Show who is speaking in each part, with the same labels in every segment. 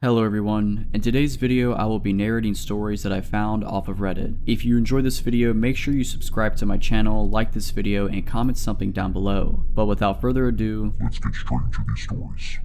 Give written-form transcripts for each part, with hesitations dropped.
Speaker 1: Hello everyone, in today's video I will be narrating stories that I found off of Reddit. If you enjoyed this video, make sure you subscribe to my channel, like this video, and comment something down below. But without further ado,
Speaker 2: let's get straight into these stories.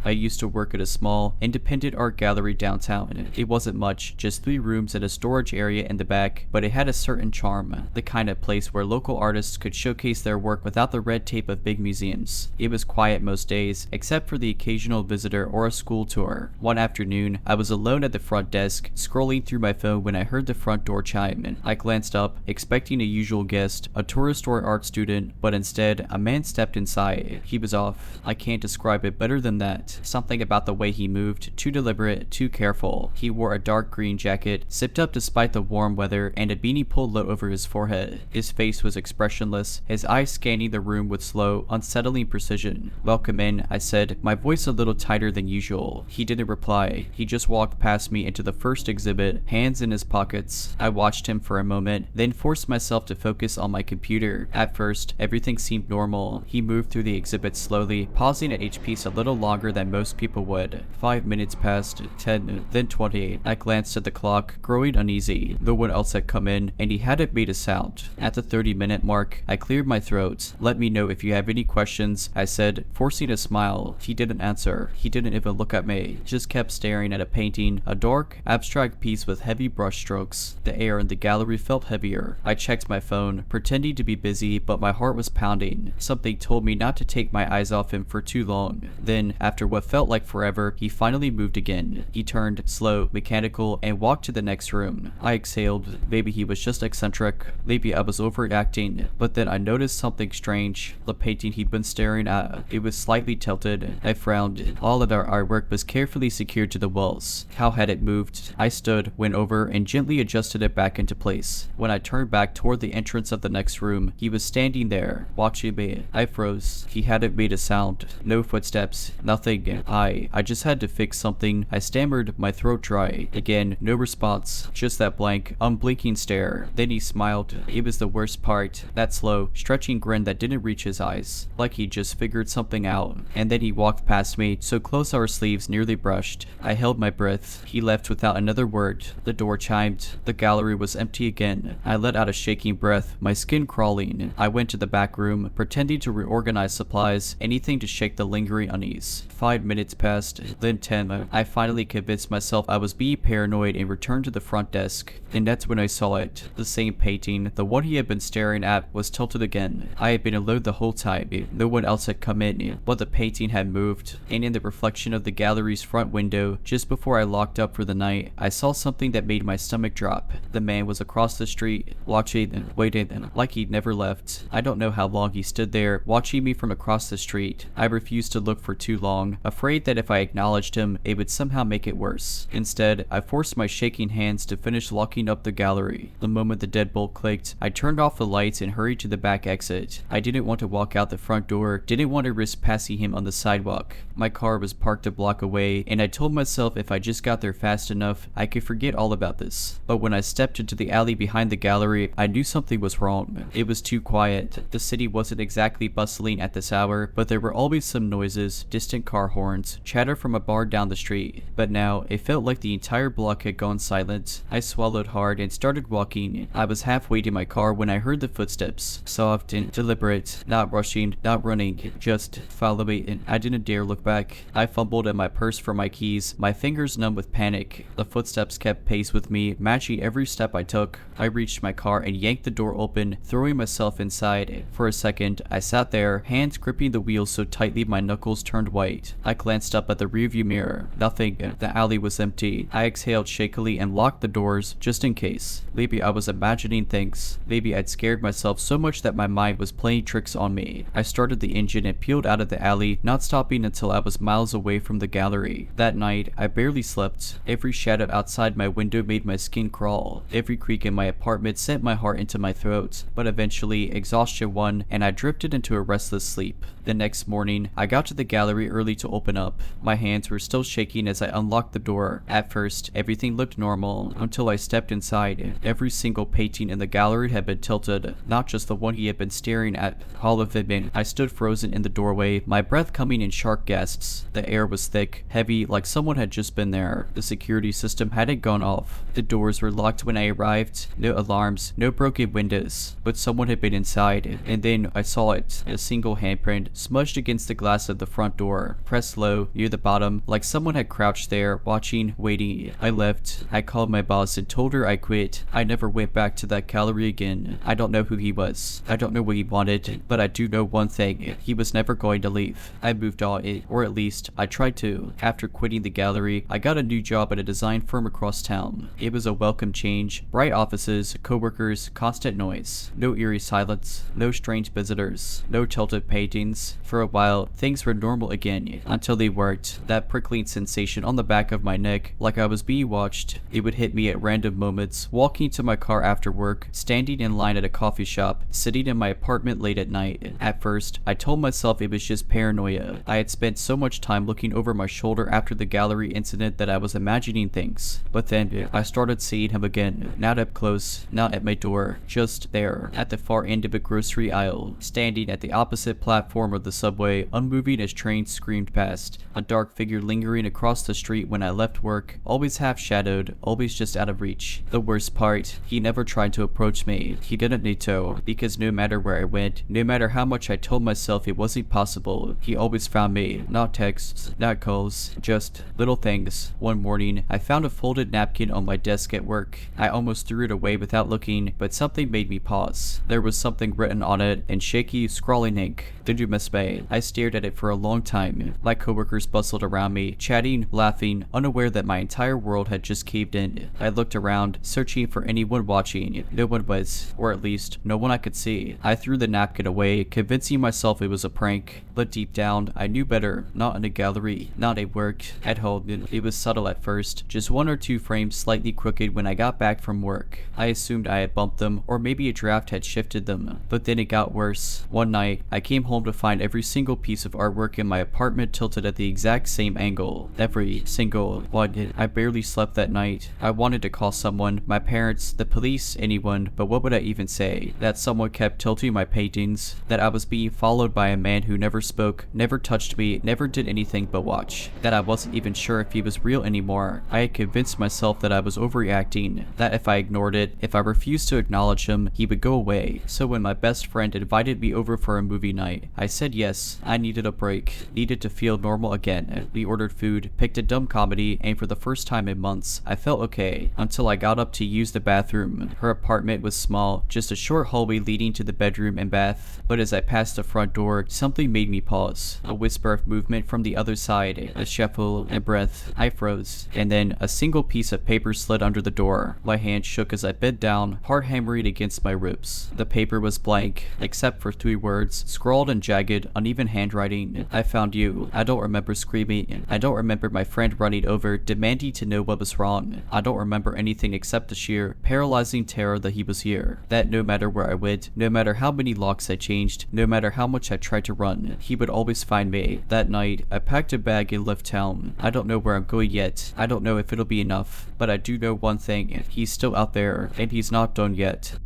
Speaker 1: I used to work at a small, independent art gallery downtown. It wasn't much, just 3 rooms and a storage area in the back, but it had a certain charm, the kind of place where local artists could showcase their work without the red tape of big museums. It was quiet most days, except for the occasional visitor or a school tour. One afternoon, I was alone at the front desk, scrolling through my phone when I heard the front door chime. I glanced up, expecting a usual guest, a tourist or art student, but instead, a man stepped inside. He was off. I can't describe it better than that. Something about the way he moved, too deliberate, too careful. He wore a dark green jacket, zipped up despite the warm weather, and a beanie pulled low over his forehead. His face was expressionless, his eyes scanning the room with slow, unsettling precision. "Welcome in," I said, my voice a little tighter than usual. He didn't reply. He just walked past me into the first exhibit, hands in his pockets. I watched him for a moment, then forced myself to focus on my computer. At first, everything seemed normal. He moved through the exhibit slowly, pausing at each piece a little longer than most people would. 5 minutes passed, 10, then 20. I glanced at the clock, growing uneasy. No one else had come in, and he hadn't made a sound. At the 30-minute mark, I cleared my throat. "Let me know if you have any questions," I said, forcing a smile. He didn't answer. He didn't even look at me. Just kept staring at a painting, a dark, abstract piece with heavy brushstrokes. The air in the gallery felt heavier. I checked my phone, pretending to be busy, but my heart was pounding. Something told me not to take my eyes off him for too long. Then, after what felt like forever, he finally moved again. He turned, slow, mechanical, and walked to the next room. I exhaled. Maybe he was just eccentric. Maybe I was overreacting. But then I noticed something strange. The painting he'd been staring at. It was slightly tilted. I frowned. All of our artwork was carefully secured to the walls. How had it moved? I stood, went over, and gently adjusted it back into place. When I turned back toward the entrance of the next room, he was standing there, watching me. I froze. He hadn't made a sound. No footsteps. Nothing. I just had to fix something. I stammered, my throat dry. Again, no response. Just that blank, unblinking stare. Then he smiled. It was the worst part. That slow, stretching grin that didn't reach his eyes. Like he just figured something out. And then he walked past me, so close our sleeves nearly brushed. I held my breath. He left without another word. The door chimed. The gallery was empty again. I let out a shaking breath, my skin crawling. I went to the back room, pretending to reorganize supplies, anything to shake the lingering unease. 5 minutes passed, then 10. I finally convinced myself I was being paranoid and returned to the front desk. And that's when I saw it. The same painting, the one he had been staring at, was tilted again. I had been alone the whole time. No one else had come in, but the painting had moved. And in the reflection of the gallery's front window, just before I locked up for the night, I saw something that made my stomach drop. The man was across the street, watching, waiting, like he'd never left. I don't know how long he stood there, watching me from across the street. I refused to look for too long, afraid that if I acknowledged him, it would somehow make it worse. Instead, I forced my shaking hands to finish locking up the gallery. The moment the deadbolt clicked, I turned off the lights and hurried to the back exit. I didn't want to walk out the front door, didn't want to risk passing him on the sidewalk. My car was parked a block away, and I told myself if I just got there fast enough, I could forget all about this. But when I stepped into the alley behind the gallery, I knew something was wrong. It was too quiet. The city wasn't exactly bustling at this hour, but there were always some noises, distant car horns, chatter from a bar down the street. But now, it felt like the entire block had gone silent. I swallowed hard and started walking. I was halfway to my car when I heard the footsteps. Soft and deliberate, not rushing, not running, just follow me, and I didn't dare look back. I fumbled at my purse for my keys, my fingers numb with panic. The footsteps kept pace with me, matching every step I took. I reached my car and yanked the door open, throwing myself inside. For a second, I sat there, hands gripping the wheel so tightly my knuckles turned white. I glanced up at the rearview mirror. Nothing. The alley was empty. I exhaled shakily and locked the doors, just in case. Maybe I was imagining things. Maybe I'd scared myself so much that my mind was playing tricks on me. I started the engine and peeled out of the alley, not stopping until I was miles away from the gallery. That night, I barely slept. Every shadow outside my window made my skin crawl. Every creak in my apartment sent my heart into my throat. But eventually, exhaustion won, and I drifted into a restless sleep. The next morning, I got to the gallery early to to open up. My hands were still shaking as I unlocked the door. At first, everything looked normal until I stepped inside. Every single painting in the gallery had been tilted, not just the one he had been staring at. All of it. I stood frozen in the doorway, my breath coming in sharp gasps. The air was thick, heavy, like someone had just been there. The security system hadn't gone off. The doors were locked when I arrived. No alarms, no broken windows, but someone had been inside. And then I saw it, a single handprint smudged against the glass of the front door, pressed low near the bottom, like someone had crouched there, watching, waiting. I left. I called my boss and told her I quit. I never went back to that gallery again. I don't know who he was. I don't know what he wanted, but I do know one thing. He was never going to leave. I moved on, or at least I tried to. After quitting the gallery, I got a new job at a design firm across town. It was a welcome change. Bright offices, co-workers, constant noise. No eerie silence. No strange visitors. No tilted paintings. For a while, things were normal again, until they weren't. That prickling sensation on the back of my neck, like I was being watched. It would hit me at random moments, walking to my car after work, standing in line at a coffee shop, sitting in my apartment late at night. At first, I told myself it was just paranoia. I had spent so much time looking over my shoulder after the gallery incident that I was imagining things. But then, I started seeing him again, not up close, not at my door, just there, at the far end of a grocery aisle, standing at the opposite platform of the subway, unmoving as trains screamed past, a dark figure lingering across the street when I left work, always half-shadowed, always just out of reach. The worst part, he never tried to approach me. He didn't need to, because no matter where I went, no matter how much I told myself it wasn't possible, he always found me. Not texts, not calls, just little things. One morning, I found a folded napkin on my desk at work. I almost threw it away without looking, but something made me pause. There was something written on it in shaky, scrawling ink. Did you miss me? I stared at it for a long time. My coworkers bustled around me, chatting, laughing, unaware that my entire world had just caved in. I looked around, searching for anyone watching. No one was, or at least, no one I could see. I threw the napkin away, convincing myself it was a prank. But deep down, I knew better. Not in a gallery, not at work, at home. It was subtle at first, just one or two frames slightly crooked when I got back from work. I assumed I had bumped them, or maybe a draft had shifted them. But then it got worse. One night, I came home to find every single piece of artwork in my apartment tilted at the exact same angle. Every single one. I barely slept that night. I wanted to call someone, my parents, the police, anyone, but what would I even say? That someone kept tilting my paintings, that I was being followed by a man who never spoke, never touched me, never did anything but watch, that I wasn't even sure if he was real anymore. I had convinced myself that I was overreacting, that if I ignored it, if I refused to acknowledge him, he would go away. So when my best friend invited me over for a movie night, I said yes. I needed a break, needed to feel normal again. We ordered food, picked a dumb comedy, and for the first time in months, I felt okay, until I got up to use the bathroom. Her apartment was small, just a short hallway leading to the bedroom and bath, but as I passed the front door, something made me pause. A whisper of movement from the other side, a shuffle, a breath. I froze, and then a single piece of paper slid under the door. My hand shook as I bent down, hard hammering against my ribs. The paper was blank, except for 3 words, scrawled in jagged, uneven handwriting. I found you. I don't remember screaming. I don't remember my friend running over, demanding to know what was wrong. I don't remember anything except the sheer, paralyzing terror that he was here. That no matter where I went, no matter how many locks I changed, no matter how much I tried to run, he would always find me. That night, I packed a bag and left town. I don't know where I'm going yet. I don't know if it'll be enough, but I do know one thing. He's still out there, and he's not done yet.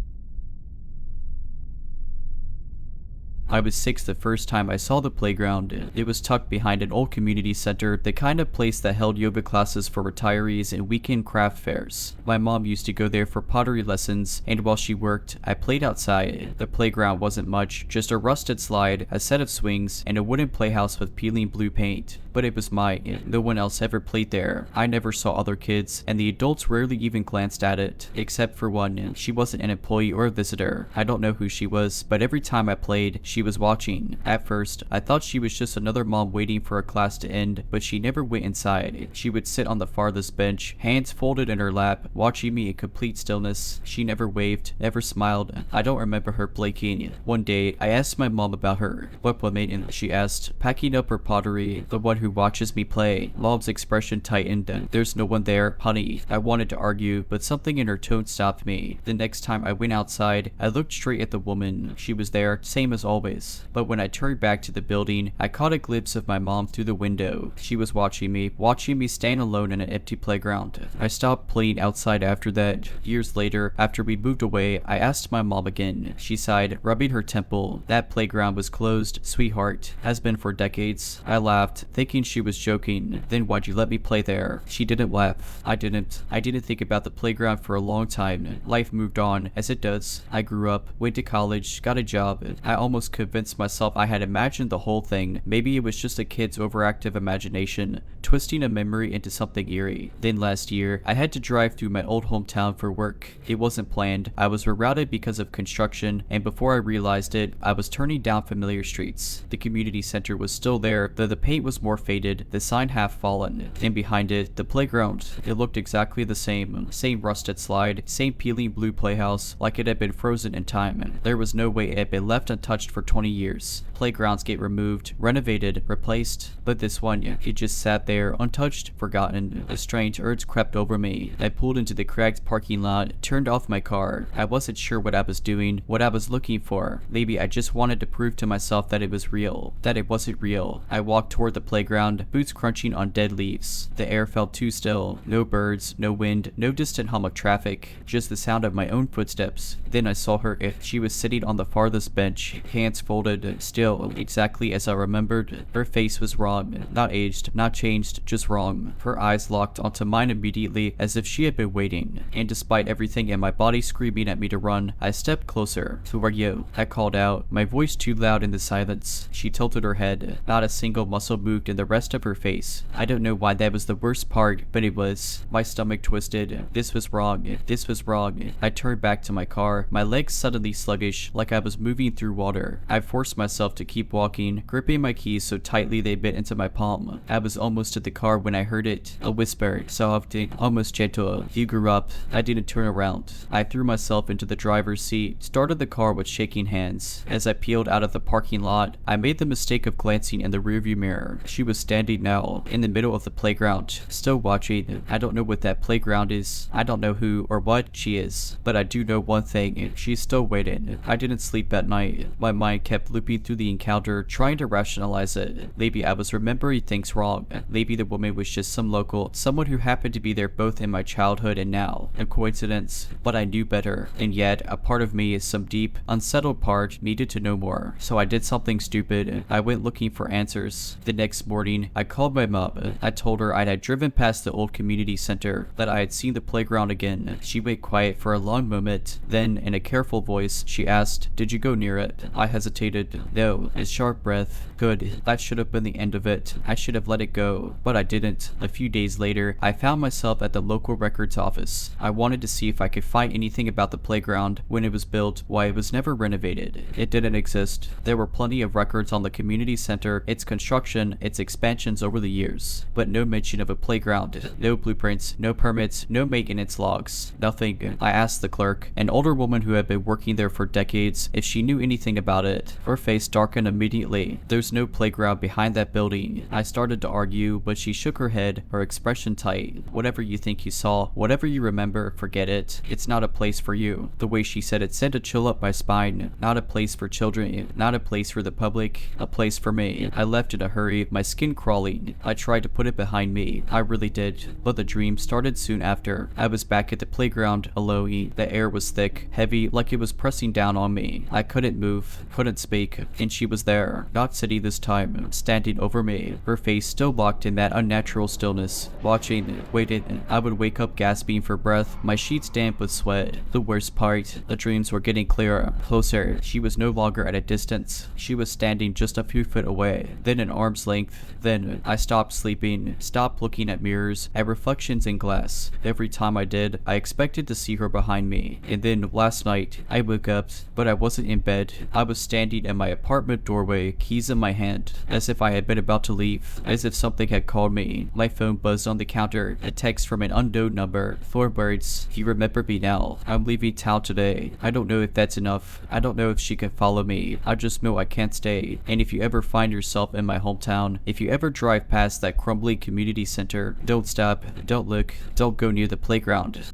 Speaker 1: I was 6 the first time I saw the playground. It was tucked behind an old community center, the kind of place that held yoga classes for retirees and weekend craft fairs. My mom used to go there for pottery lessons, and while she worked, I played outside. The playground wasn't much, just a rusted slide, a set of swings, and a wooden playhouse with peeling blue paint. But it was mine. No one else ever played there. I never saw other kids, and the adults rarely even glanced at it, except for one. She wasn't an employee or a visitor. I don't know who she was, but every time I played, she was watching. At first, I thought she was just another mom waiting for a class to end, but she never went inside. She would sit on the farthest bench, hands folded in her lap, watching me in complete stillness. She never waved, never smiled. I don't remember her blinking. One day, I asked my mom about her. What woman? She asked, packing up her pottery. The one who watches me play. Mom's expression tightened. There's no one there, honey. I wanted to argue, but something in her tone stopped me. The next time I went outside, I looked straight at the woman. She was there, same as always. But when I turned back to the building, I caught a glimpse of my mom through the window. She was watching me stand alone in an empty playground. I stopped playing outside after that. Years later, after we moved away, I asked my mom again. She sighed, rubbing her temple. That playground was closed, sweetheart. Has been for decades. I laughed, thinking she was joking. Then why'd you let me play there? She didn't laugh. I didn't think about the playground for a long time. Life moved on, as it does. I grew up, went to college, got a job. I almost convinced myself I had imagined the whole thing. Maybe it was just a kid's overactive imagination, twisting a memory into something eerie. Then last year, I had to drive through my old hometown for work. It wasn't planned. I was rerouted because of construction, and before I realized it, I was turning down familiar streets. The community center was still there, though the paint was more faded, the sign half fallen, and behind it, the playground. It looked exactly the same. Same rusted slide, same peeling blue playhouse, like it had been frozen in time. There was no way it had been left untouched for 20 years. Playgrounds get removed, renovated, replaced, but this one, it just sat there, untouched, forgotten. A strange urge crept over me. I pulled into the cracked parking lot, turned off my car. I wasn't sure what I was doing, what I was looking for. Maybe I just wanted to prove to myself that it was real, that it wasn't real. I walked toward the playground, boots crunching on dead leaves. The air felt too still. No birds, no wind, no distant hum of traffic, just the sound of my own footsteps. Then I saw her. She was sitting on the farthest bench, hands folded, still, exactly as I remembered. Her face was wrong, not aged, not changed, just wrong. Her eyes locked onto mine immediately, as if she had been waiting. And despite everything in my body screaming at me to run, I stepped closer. "Who are you?" I called out, my voice too loud in the silence. She tilted her head. Not a single muscle moved in the rest of her face. I don't know why that was the worst part, but it was. My stomach twisted. This was wrong. This was wrong. I turned back to my car, my legs suddenly sluggish, like I was moving through water. I forced myself to keep walking, gripping my keys so tightly they bit into my palm. I was almost at the car when I heard it. A whisper, soft, almost gentle. "You grew up." I didn't turn around. I threw myself into the driver's seat, started the car with shaking hands. As I peeled out of the parking lot, I made the mistake of glancing in the rearview mirror. She was standing now, in the middle of the playground, still watching. I don't know what that playground is. I don't know who or what she is. But I do know one thing. She's still waiting. I didn't sleep that night. My mind kept looping through the encounter, trying to rationalize it. Maybe I was remembering things wrong. Maybe the woman was just some local, someone who happened to be there both in my childhood and now. A coincidence. But I knew better. And yet, a part of me, some deep, unsettled part, needed to know more. So I did something stupid. I went looking for answers. The next morning, I called my mom. I told her I had driven past the old community center, that I had seen the playground again. She went quiet for a long moment. Then, in a careful voice, she asked, "Did you go near it?" I hesitated. No. A sharp breath. Good. That should have been the end of it. I should have let it go. But I didn't. A few days later, I found myself at the local records office. I wanted to see if I could find anything about the playground, when it was built, why it was never renovated. It didn't exist. There were plenty of records on the community center, its construction, its expansions over the years, but no mention of a playground, no blueprints, no permits, no maintenance logs, nothing. I asked the clerk, an older woman who had been working there for decades, if she knew anything about it. Her face darkened immediately. There's no playground behind that building. I started to argue, but she shook her head, her expression tight. Whatever you think you saw, whatever you remember, forget it. It's not a place for you. The way she said it sent a chill up my spine. Not a place for children, not a place for the public, a place for me. I left in a hurry, my skin crawling. I tried to put it behind me. I really did. But the dream started soon after. I was back at the playground, alone. The air was thick, heavy, like it was pressing down on me. I couldn't move, couldn't speak, and she was there. Not sitting this time, standing over me. Her face still locked in that unnatural stillness. Watching, waiting. I would wake up gasping for breath, my sheets damp with sweat. The worst part, the dreams were getting clearer, closer. She was no longer at a distance. She was standing just a few feet away, then an arm's length. Then I stopped sleeping, stopped looking at mirrors, at reflections in glass. Every time I did, I expected to see her behind me. And then last night, I woke up, but I wasn't in bed. I was standing at my apartment doorway, keys in my hand, as if I had been about to leave, as if something had called me. My phone buzzed on the counter, a text from an unknown number. 4 words, "You remember me now. I'm leaving town today." I don't know if that's enough. I don't know if she can follow me. I just know I can't stay. And if you ever find yourself in my hometown, If you ever drive past that crumbly community center, don't stop, don't look, don't go near the playground.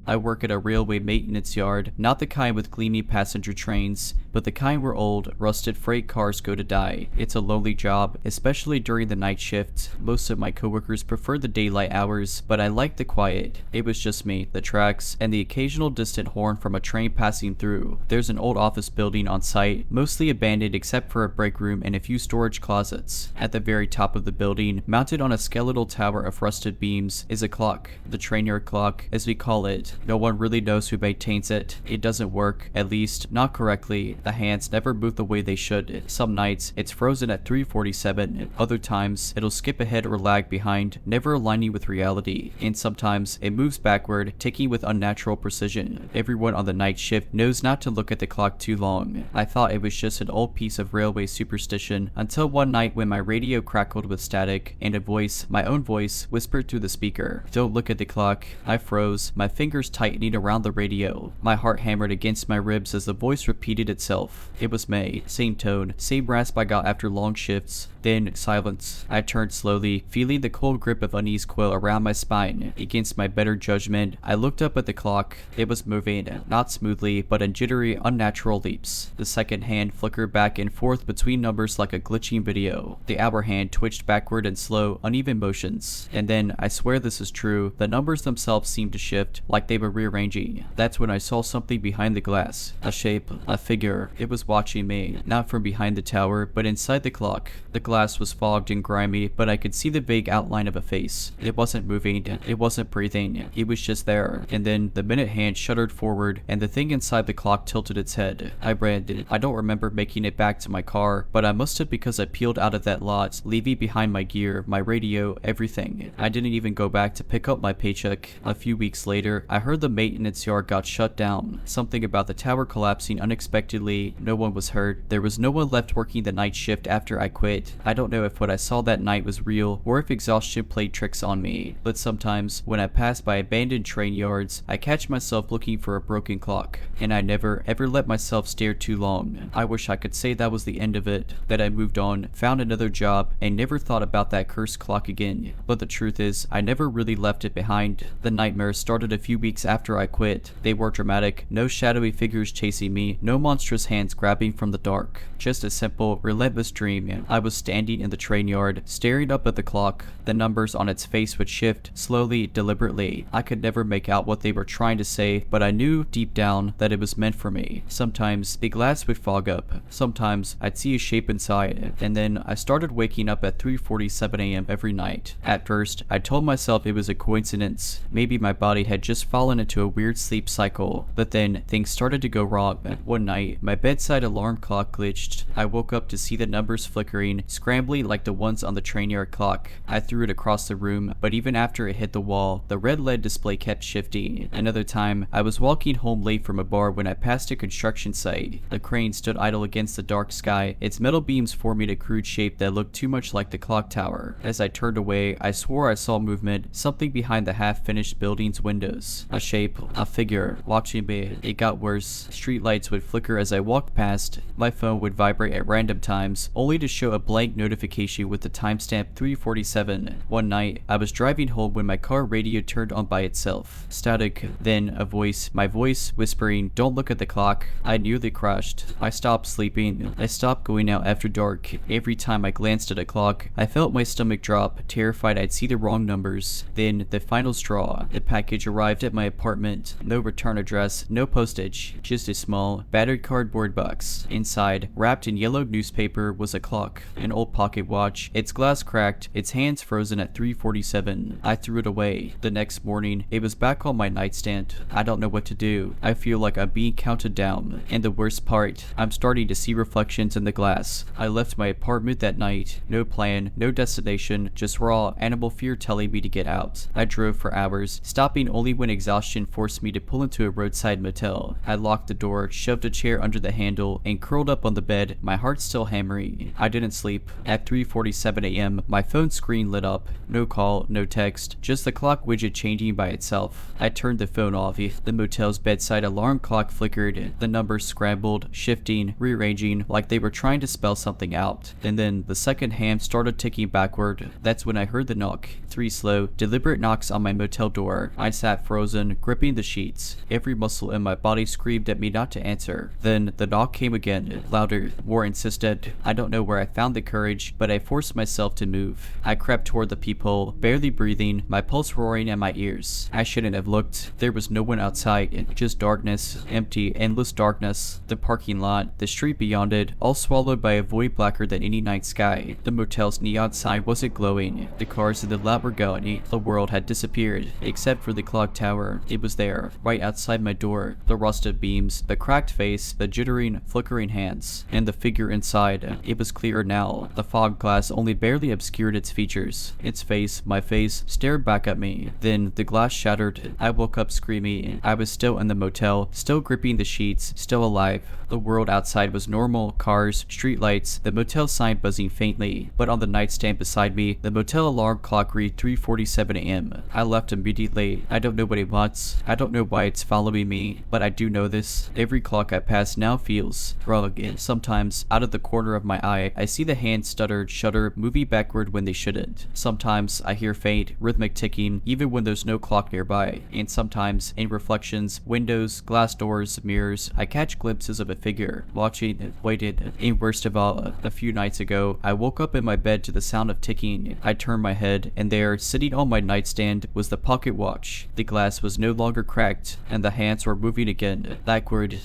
Speaker 1: I work at a railway maintenance yard, not the kind with gleamy passenger trains, but the kind where old, rusted freight cars go to die. It's a lonely job, especially during the night shift. Most of my coworkers prefer the daylight hours, but I like the quiet. It was just me, the tracks, and the occasional distant horn from a train passing through. There's an old office building on site, mostly abandoned except for a break room and a few storage closets. At the very top of the building, mounted on a skeletal tower of rusted beams, is a clock. The train yard clock, as we call it. No one really knows who maintains it. It doesn't work, at least not correctly. The hands never move the way they should. Some nights, it's frozen at 3:47. Other times, it'll skip ahead or lag behind, never aligning with reality. And sometimes, it moves backward, ticking with unnatural precision. Everyone on the night shift knows not to look at the clock too long. I thought it was just an old piece of railway superstition, until one night when my radio crackled with static, and a voice, my own voice, whispered through the speaker, "Don't look at the clock." I froze, my fingers tightening around the radio. My heart hammered against my ribs as the voice repeated itself. It was May. Same tone, same rasp I got after long shifts. Then silence. I turned slowly, feeling the cold grip of unease coil around my spine. Against my better judgment, I looked up at the clock. It was moving, not smoothly, but in jittery, unnatural leaps. The second hand flickered back and forth between numbers like a glitching video. The hour hand twitched backward in slow, uneven motions. And then, I swear this is true, the numbers themselves seemed to shift, like they were rearranging. That's when I saw something behind the glass. A shape, a figure. It was watching me, not from behind the tower, but inside the clock. The glass was fogged and grimy, but I could see the vague outline of a face. It wasn't moving, it wasn't breathing, it was just there. And then, the minute hand shuddered forward, and the thing inside the clock tilted its head. I ran. I don't remember making it back to my car, but I must have because I peeled out of that lot, leaving behind my gear, my radio, everything. I didn't even go back to pick up my paycheck. A few weeks later, I heard the maintenance yard got shut down. Something about the tower collapsing unexpectedly. No one was hurt. There was no one left working the night shift after I quit. I don't know if what I saw that night was real or if exhaustion played tricks on me, but sometimes when I pass by abandoned train yards, I catch myself looking for a broken clock, and I never ever let myself stare too long. I wish I could say that was the end of it, that I moved on, found another job, and never thought about that cursed clock again. But the truth is, I never really left it behind. The nightmares started a few weeks after I quit. They were dramatic, no shadowy figures chasing me, no monstrous hands grabbing from the dark. Just a simple, relentless dream. I was standing in the train yard, staring up at the clock. The numbers on its face would shift, slowly, deliberately. I could never make out what they were trying to say, but I knew, deep down, that it was meant for me. Sometimes, the glass would fog up. Sometimes, I'd see a shape inside, and then I started waking up at 3:47 a.m. every night. At first, I told myself it was a coincidence. Maybe my body had just fallen into a weird sleep cycle, but then things started to go wrong. One night, my bedside alarm clock glitched. I woke up to see the numbers flickering, scrambling like the ones on the train yard clock. I threw it across the room, but even after it hit the wall, the red LED display kept shifting. Another time, I was walking home late from a bar when I passed a construction site. The crane stood idle against the dark sky, its metal beams forming a crude shape that looked too much like the clock tower. As I turned away, I swore I saw movement, something behind the half-finished building's windows. A shape, a figure, watching me. It got worse. Street lights would flicker as I walked past. My phone would vibrate at random times, only to show a blank notification with the timestamp 3:47. One night, I was driving home when my car radio turned on by itself. Static, then a voice, my voice whispering, "Don't look at the clock." I nearly crashed. I stopped sleeping. I stopped going out after dark. Every time I glanced at a clock, I felt my stomach drop, terrified I'd see the wrong numbers. Then, the final straw. The package arrived at my apartment. No return address, no postage, just a small, battered cardboard box. Inside, wrapped in yellow newspaper, was a clock, an old pocket watch, its glass cracked, its hands frozen at 3:47. I threw it away. The next morning, it was back on my nightstand. I don't know what to do. I feel like I'm being counted down. And the worst part, I'm starting to see reflections in the glass. I left my apartment that night. No plan, no destination, just raw animal fear telling me to get out. I drove for hours, stopping only when exhausted exhaustion forced me to pull into a roadside motel. I locked the door, shoved a chair under the handle, and curled up on the bed, my heart still hammering. I didn't sleep. At 3:47 a.m., my phone screen lit up. No call, no text, just the clock widget changing by itself. I turned the phone off. The motel's bedside alarm clock flickered. The numbers scrambled, shifting, rearranging, like they were trying to spell something out. And then the second hand started ticking backward. That's when I heard the knock. 3 slow, deliberate knocks on my motel door. I sat frozen, gripping the sheets. Every muscle in my body screamed at me not to answer. Then the knock came again, louder, more insistent. I don't know where I found the courage, but I forced myself to move. I crept toward the peephole, barely breathing, my pulse roaring in my ears. I shouldn't have looked. There was no one outside, just darkness, empty, endless darkness. The parking lot, the street beyond it, all swallowed by a void blacker than any night sky. The motel's neon sign wasn't glowing. The cars in the lot were gone. The world had disappeared, except for the clock tower. It was there, right outside my door. The rusted beams, the cracked face, the jittering, flickering hands, and the figure inside. It was clearer now. The fog glass only barely obscured its features. Its face, my face, stared back at me. Then the glass shattered. I woke up screaming. I was still in the motel, still gripping the sheets, still alive. The world outside was normal, cars, streetlights, the motel sign buzzing faintly. But on the nightstand beside me, the motel alarm clock read 3:47 a.m. I left immediately. I don't know what it wants. I don't know why it's following me, but I do know this. Every clock I pass now feels wrong again. Sometimes, out of the corner of my eye, I see the hand stutter, shudder, moving backward when they shouldn't. Sometimes I hear faint, rhythmic ticking, even when there's no clock nearby. And sometimes, in reflections, windows, glass doors, mirrors, I catch glimpses of a figure, watching, waited. And worst of all, a few nights ago, I woke up in my bed to the sound of ticking. I turned my head, and there, sitting on my nightstand, was the pocket watch. The glass was no longer cracked, and the hands were moving again, backward.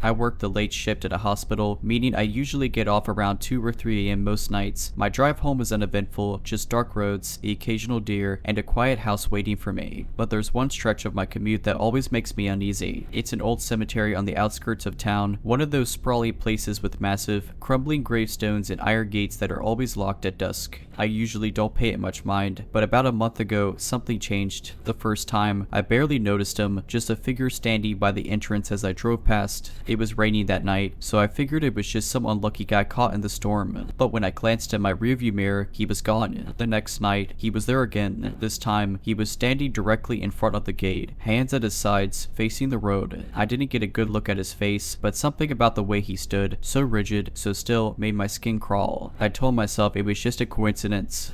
Speaker 1: I work the late shift at a hospital, meaning I usually get off around 2 or 3 a.m. most nights. My drive home is uneventful, just dark roads, the occasional deer, and a quiet house waiting for me. But there's one stretch of my commute that always makes me uneasy. It's an old cemetery on the outskirts of town, one of those sprawly places with massive, crumbling gravestones and iron gates that are always locked at dusk. I usually don't pay it much mind, but about a month ago, something changed. The first time, I barely noticed him, just a figure standing by the entrance as I drove past. It was raining that night, so I figured it was just some unlucky guy caught in the storm. But when I glanced in my rearview mirror, he was gone. The next night, he was there again. This time, he was standing directly in front of the gate, hands at his sides, facing the road. I didn't get a good look at his face, but something about the way he stood, so rigid, so still, made my skin crawl. I told myself it was just a coincidence.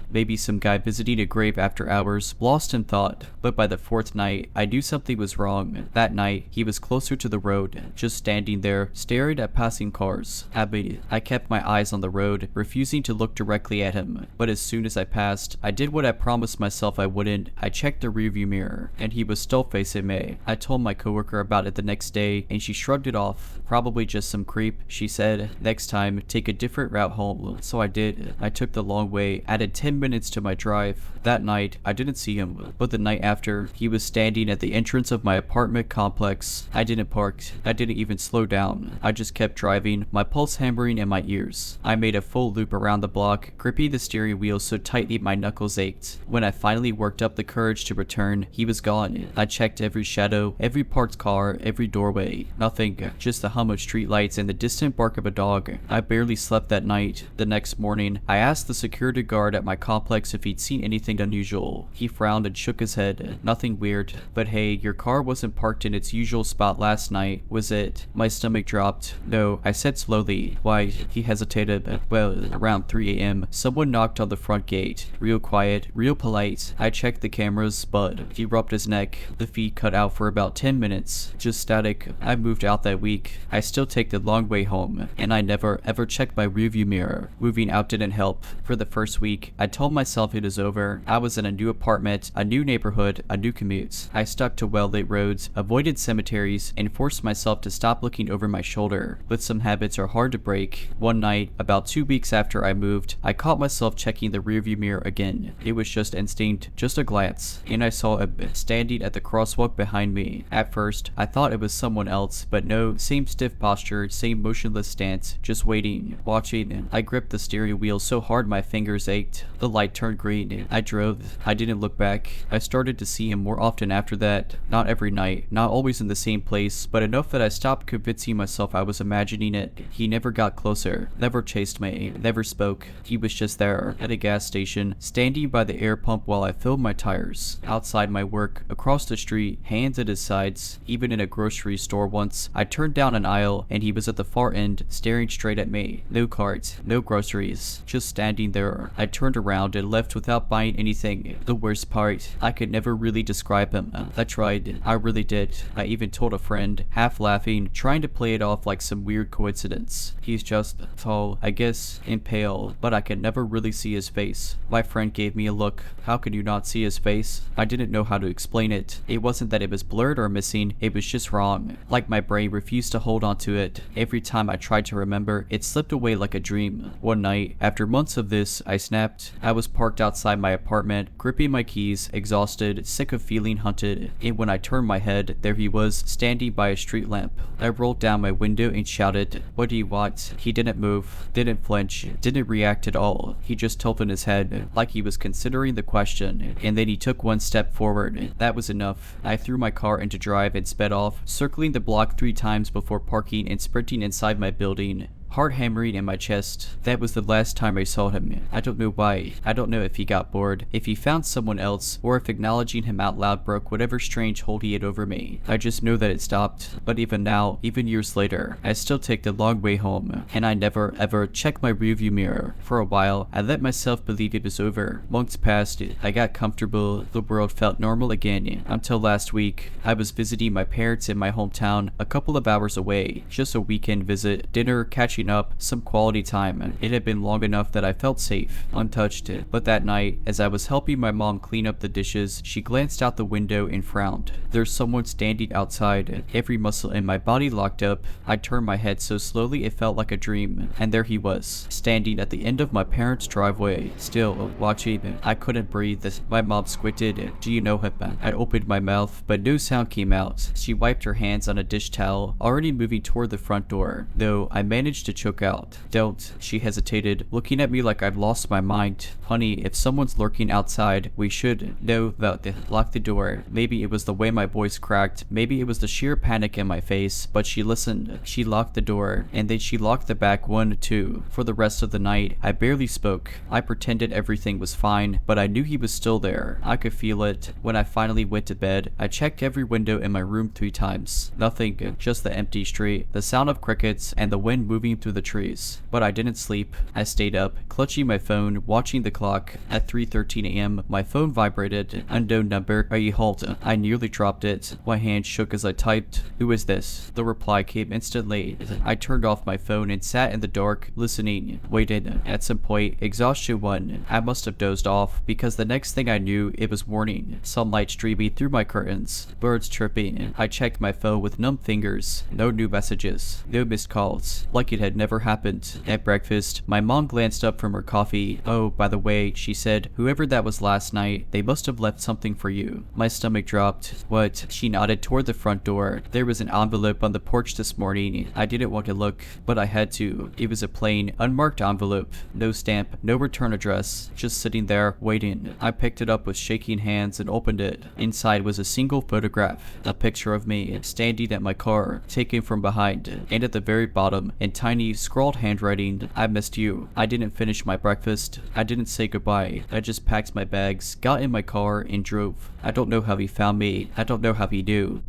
Speaker 1: Maybe some guy visiting a grave after hours, lost in thought. But by the 4th night, I knew something was wrong. That night, he was closer to the road, just standing there, staring at passing cars. I kept my eyes on the road, refusing to look directly at him. But as soon as I passed, I did what I promised myself I wouldn't. I checked the rearview mirror, and he was still facing me. I told my coworker about it the next day, and she shrugged it off. Probably just some creep, she said. Next time, take a different route home. So I did. I took the long way, added 10 minutes to my drive. That night, I didn't see him, but the night after, he was standing at the entrance of my apartment complex. I didn't park. I didn't even slow down. I just kept driving, my pulse hammering in my ears. I made a full loop around the block, gripping the steering wheel so tightly my knuckles ached. When I finally worked up the courage to return, he was gone. I checked every shadow, every parked car, every doorway. Nothing, just the hum of streetlights and the distant bark of a dog. I barely slept that night. The next morning, I asked the security guard at my complex if he'd seen anything unusual. He frowned and shook his head. Nothing weird. But hey, your car wasn't parked in its usual spot last night, was it? My stomach dropped. No, I said slowly. Why? He hesitated. Well, around 3 a.m., someone knocked on the front gate. Real quiet, real polite. I checked the cameras, but he rubbed his neck. The feed cut out for about 10 minutes. Just static. I moved out that week. I still take the long way home, and I never ever checked my rearview mirror. Moving out didn't help. For the first week, I told myself it was over. I was in a new apartment, a new neighborhood, a new commute. I stuck to well-lit roads, avoided cemeteries, and forced myself to stop looking looking over my shoulder, but some habits are hard to break. One night, about 2 weeks after I moved, I caught myself checking the rearview mirror again. It was just instinct, just a glance, and I saw a standing at the crosswalk behind me. At first, I thought it was someone else, but no, same stiff posture, same motionless stance, just waiting, watching. I gripped the steering wheel so hard my fingers ached. The light turned green. I drove. I didn't look back. I started to see him more often after that. Not every night, not always in the same place, but enough that I stopped convincing myself I was imagining it. He never got closer, never chased me, never spoke. He was just there, at a gas station, standing by the air pump while I filled my tires. Outside my work, across the street, hands at his sides. Even in a grocery store once, I turned down an aisle and he was at the far end, staring straight at me. No cards, no groceries, just standing there. I turned around and left without buying anything. The worst part, I could never really describe him. I tried, I really did. I even told a friend, half laughing, trying to play it off like some weird coincidence. He's just tall, I guess, and pale, but I could never really see his face. My friend gave me a look. How could you not see his face? I didn't know how to explain it. It wasn't that it was blurred or missing, it was just wrong. Like my brain refused to hold on to it. Every time I tried to remember, it slipped away like a dream. One night, after months of this, I snapped. I was parked outside my apartment, gripping my keys, exhausted, sick of feeling hunted, and when I turned my head, there he was, standing by a street lamp. I rolled down my window and shouted, "What do you want?" He didn't move, didn't flinch, didn't react at all. He just tilted his head, like he was considering the question, and then he took one step forward. That was enough. I threw my car into drive and sped off, circling the block 3 times before parking and sprinting inside my building. Heart hammering in my chest. That was the last time I saw him. I don't know why. I don't know if he got bored, if he found someone else, or if acknowledging him out loud broke whatever strange hold he had over me. I just know that it stopped. But even now, even years later, I still take the long way home, and I never ever check my rearview mirror. For a while, I let myself believe it was over. Months passed, I got comfortable, the world felt normal again, until last week. I was visiting my parents in my hometown, a couple of hours away. Just a weekend visit, dinner, catching up, some quality time. It had been long enough that I felt safe, untouched. But that night, as I was helping my mom clean up the dishes, she glanced out the window and frowned. There's someone standing outside. Every muscle in my body locked up. I turned my head so slowly it felt like a dream, and there he was, standing at the end of my parents' driveway, still watching. I couldn't breathe. My mom squinted. "Do you know him?" I opened my mouth, but no sound came out. She wiped her hands on a dish towel, already moving toward the front door, though I managed to choke out. "Don't." She hesitated, looking at me like I'd lost my mind. "Honey, if someone's lurking outside, we should know about it. Lock the door." Maybe it was the way my voice cracked, maybe it was the sheer panic in my face, but she listened. She locked the door, and then she locked the back one too. For the rest of the night, I barely spoke. I pretended everything was fine, but I knew he was still there. I could feel it. When I finally went to bed, I checked every window in my room 3 times. Nothing, just the empty street, the sound of crickets, and the wind moving through the trees. But I didn't sleep. I stayed up, clutching my phone, watching the clock. At 3:13 a.m., my phone vibrated. Unknown number. "Are you halt?" I nearly dropped it. My hand shook as I typed. "Who is this?" The reply came instantly. I turned off my phone and sat in the dark, listening. Waited. At some point, exhaustion won. I must have dozed off, because the next thing I knew, it was morning. Sunlight streaming through my curtains. Birds chirping. I checked my phone with numb fingers. No new messages. No missed calls. Like it had never happened. At breakfast, my mom glanced up from her coffee. "Oh, by the way," she said, "whoever that was last night, they must have left something for you." My stomach dropped. "What?" She nodded toward the front door. "There was an envelope on the porch this morning. I didn't want to look, but I had to. It was a plain, unmarked envelope. No stamp, no return address. Just sitting there, waiting." I picked it up with shaking hands and opened it. Inside was a single photograph. A picture of me, standing at my car, taken from behind. And at the very bottom, in tiny, scrawled handwriting, "I missed you." I didn't finish my breakfast. I didn't say goodbye. I just packed my bags, got in my car, and drove. I don't know how he found me. I don't know how he knew.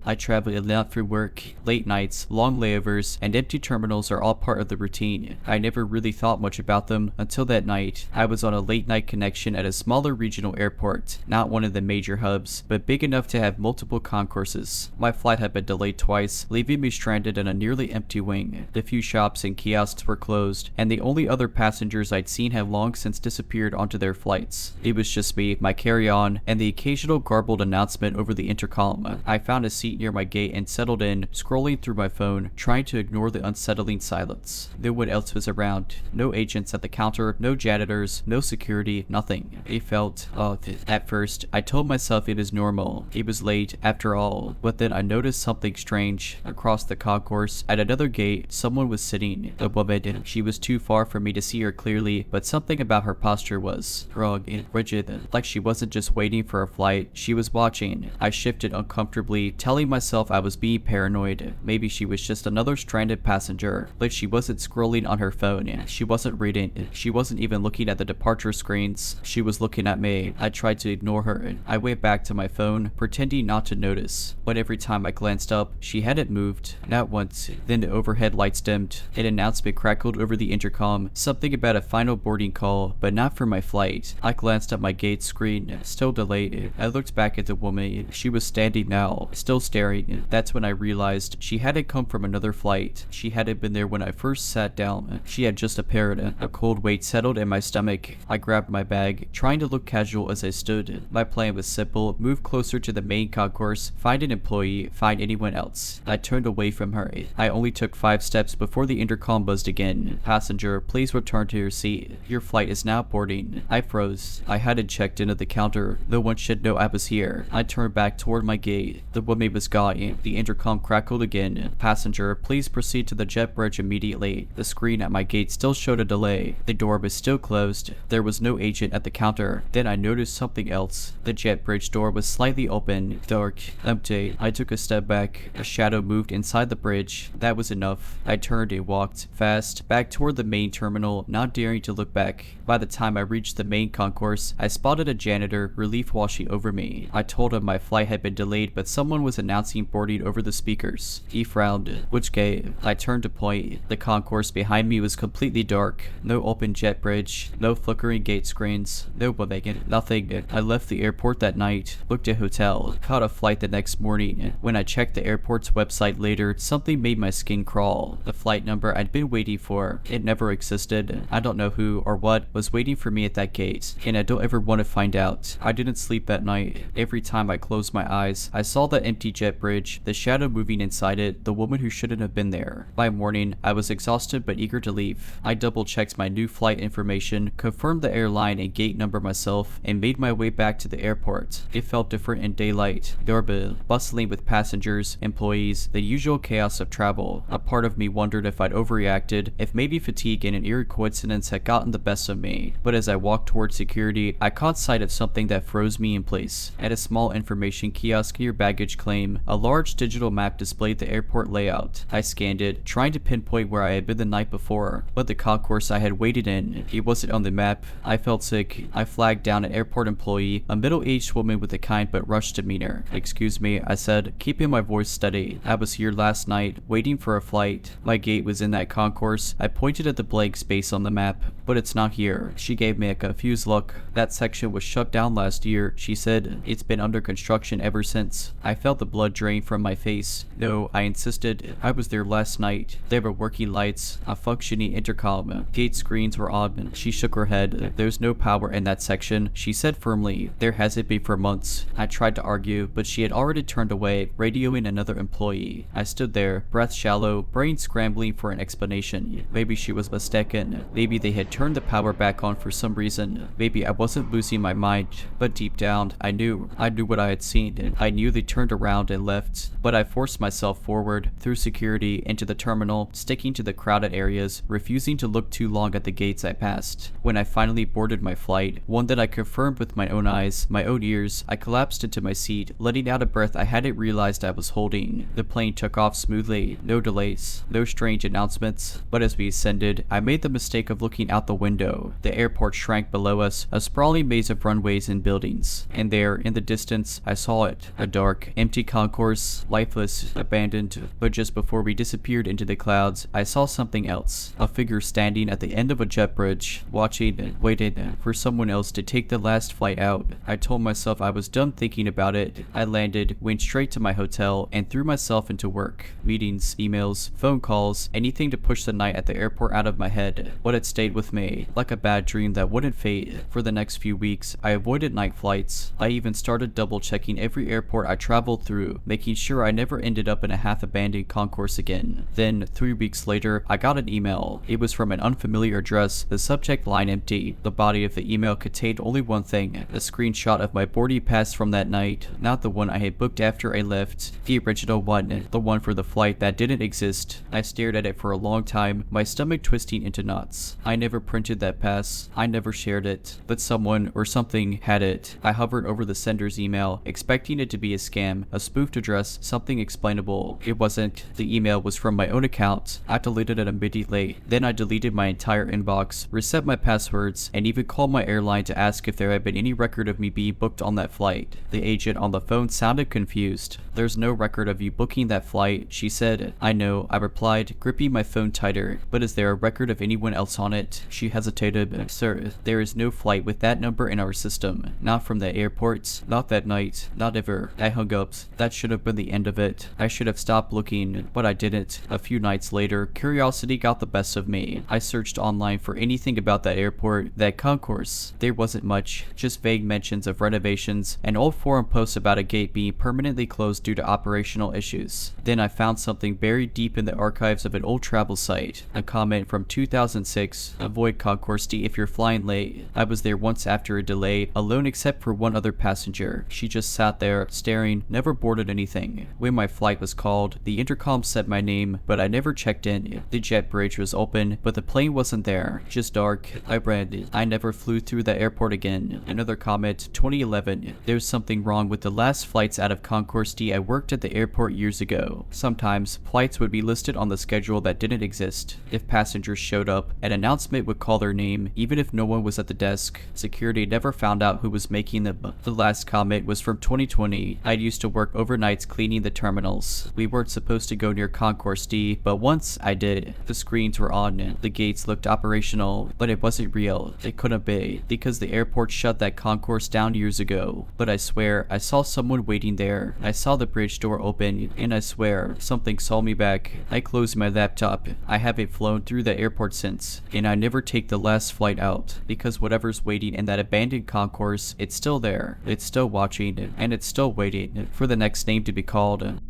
Speaker 1: I travel a lot for work. Late nights, long layovers, and empty terminals are all part of the routine. I never really thought much about them until that night. I was on a late night connection at a smaller regional airport, not one of the major hubs, but big enough to have multiple concourses. My flight had been delayed twice, leaving me stranded in a nearly empty wing. The few shops and kiosks were closed, and the only other passengers I'd seen had long since disappeared onto their flights. It was just me, my carry-on, and the occasional garbled announcement over the intercom. I found a seat near my gate and settled in, scrolling through my phone, trying to ignore the unsettling silence. No one else was around. No agents at the counter, no janitors, no security, nothing. It felt off. At first, I told myself it was normal. It was late, after all. But then I noticed something strange. Across the concourse, at another gate, someone was sitting. A woman. She was too far for me to see her clearly, but something about her posture was wrong and rigid. Like she wasn't just waiting for a flight, she was watching. I shifted uncomfortably, telling myself I was being paranoid. Maybe she was just another stranded passenger, but she wasn't scrolling on her phone. She wasn't reading. She wasn't even looking at the departure screens. She was looking at me. I tried to ignore her. I went back to my phone, pretending not to notice. But every time I glanced up, she hadn't moved. Not once. Then the overhead lights dimmed. An announcement crackled over the intercom, something about a final boarding call, but not for my flight. I glanced at my gate screen, still delayed. I looked back at the woman. She was standing now, still staring. That's when I realized she hadn't come from another flight. She hadn't been there when I first sat down. She had just appeared. A cold weight settled in my stomach. I grabbed my bag, trying to look casual as I stood. My plan was simple: move closer to the main concourse, find an employee, find anyone else. I turned away from her. I only took 5 steps before the intercom buzzed again. Passenger, please return to your seat. Your flight is now boarding. I froze. I hadn't checked into the counter. No one should know I was here. I turned back toward my gate. The woman was gone. The intercom crackled again. Passenger, please proceed to the jet bridge immediately. The screen at my gate still showed a delay. The door was still closed. There was no agent at the counter. Then I noticed something else. The jet bridge door was slightly open, dark, empty. I took a step back. A shadow moved inside the bridge. That was enough. I turned and walked fast back toward the main terminal, not daring to look back. By the time I reached the main concourse, I spotted a janitor, relief washing over me. I told him my flight had been delayed, but someone was announcing boarding over the speakers. He frowned. Which gate? I turned to point. The concourse behind me was completely dark. No open jet bridge, no flickering gate screens, no woman, nothing. I left the airport that night, booked a hotel, caught a flight the next morning. When I checked the airport's website later, something made my skin crawl. The flight number I'd been waiting for, it never existed. I don't know who or what was waiting for me at that gate, and I don't ever want to find out. I didn't sleep that night. Every time I closed my eyes, I saw the empty jet bridge, the shadow moving inside it, the woman who shouldn't have been there. By morning, I was exhausted but eager to leave. I double-checked my new flight information, confirmed the airline and gate number myself, and made my way back to the airport. It felt different in daylight. Doorbell, bustling with passengers, employees, the usual chaos of travel. A part of me wondered if I'd overreacted, if maybe fatigue and an eerie coincidence had gotten the best of me. But as I walked towards security, I caught sight of something that froze me in place. At a small information kiosk near baggage claim, a large digital map displayed the airport layout. I scanned it, trying to pinpoint where I had been the night before, but the concourse I had waited in, it wasn't on the map. I felt sick. I flagged down an airport employee, a middle-aged woman with a kind but rushed demeanor. "Excuse me," I said, keeping my voice steady. "I was here last night, waiting for a flight. My gate was in that concourse." I pointed at the blank space on the map. "But it's not here." She gave me a confused look. "That section was shut down last year," she said. "It's been under construction ever since." I felt the blood drain from my face. "No," I insisted. "I was there last night. There were working lights, a functioning intercom. Gate screens were on." She shook her head. "There's no power in that section," she said firmly. "There hasn't been for months." I tried to argue, but she had already turned away, radioing another employee. I stood there, breath shallow, brain scrambling for an explanation. Maybe she was mistaken. Maybe they had turned the power back on for some reason. Maybe I wasn't losing my mind. But deep down, I knew what I had seen. I knew they turned around and left. But I forced myself forward, through security, into the terminal, sticking to the crowded areas, refusing to look too long at the gates I passed. When I finally boarded my flight, one that I confirmed with my own eyes, my own ears, I collapsed into my seat, letting out a breath I hadn't realized I was holding. The plane took off smoothly, no delays, no strange announcements. But as we ascended, I made the mistake of looking out the window. The airport shrank below us, a sprawling maze of runways and buildings. And there, in the distance, I saw it, a dark, empty concourse, lifeless, abandoned, but just before we disappeared into the clouds, I saw something else. A figure standing at the end of a jet bridge, watching, waiting for someone else to take the last flight out. I told myself I was done thinking about it. I landed, went straight to my hotel, and threw myself into work. Meetings, emails, phone calls, anything to push the night at the airport out of my head. But it stayed with me, like a bad dream that wouldn't fade. For the next few weeks, I avoided night flights. I even started double checking every airport I traveled through, making sure I never ended up in a half-abandoned concourse again. Then, 3 weeks later, I got an email. It was from an unfamiliar address, the subject line empty. The body of the email contained only one thing, a screenshot of my boarding pass from that night, not the one I had booked after I left, the original one, the one for the flight that didn't exist. I stared at it for a long time, my stomach twisting into knots. I never printed that pass. I never shared it, but someone or something had it. I hovered over the sender's email, expecting it to be a scam, a spoofed address, something explainable. It wasn't. The email was from my own account. I deleted it immediately. Then I deleted my entire inbox, reset my passwords, and even called my airline to ask if there had been any record of me being booked on that flight. The agent on the phone sounded confused. "There's no record of you booking that flight," she said. "I know," I replied, gripping my phone tighter. "But is there a record of anyone else on it?" She hesitated. "Sir, there is no flight with that number in our system. Not from the airport. Not that night. Not ever." I hung up. That should have been the end of it. I should have stopped looking, but I didn't. A few nights later, curiosity got the best of me. I searched online for anything about that airport, that concourse. There wasn't much, just vague mentions of renovations and old forum posts about a gate being permanently closed due to operational issues. Then I found something buried deep in the archives of an old travel site. A comment from 2006, "Avoid Concourse D if you're flying late." I was there once after a delay, alone except for one other passenger. She just sat there, staring, never boarded anything. When my flight was called, the intercom said my name, but I never checked in. The jet bridge was open, but the plane wasn't there. Just dark. I read, "I never flew through the airport again." Another comment, 2011. "There's something wrong with the last flights out of Concourse D. I worked at the airport years ago. Sometimes, flights would be listed on the schedule that didn't exist. If passengers showed up, an announcement would call their name, even if no one was at the desk. Security never found out who was making them." The last comment was from 2020. "I used to work overnights cleaning the terminals. We weren't supposed to go near Concourse D, but once I did. The screens were on. The gates looked operational, but it wasn't real. It couldn't be, because the airport shut that concourse down years ago. But I swear, I saw someone waiting there. I saw the bridge door open, and I swear, something saw me back." I closed my laptop. I haven't flown through the airport since, and I never take the last flight out, because whatever's waiting in that abandoned concourse, it's still there. It's still watching, and it's still waiting for the next name to be called.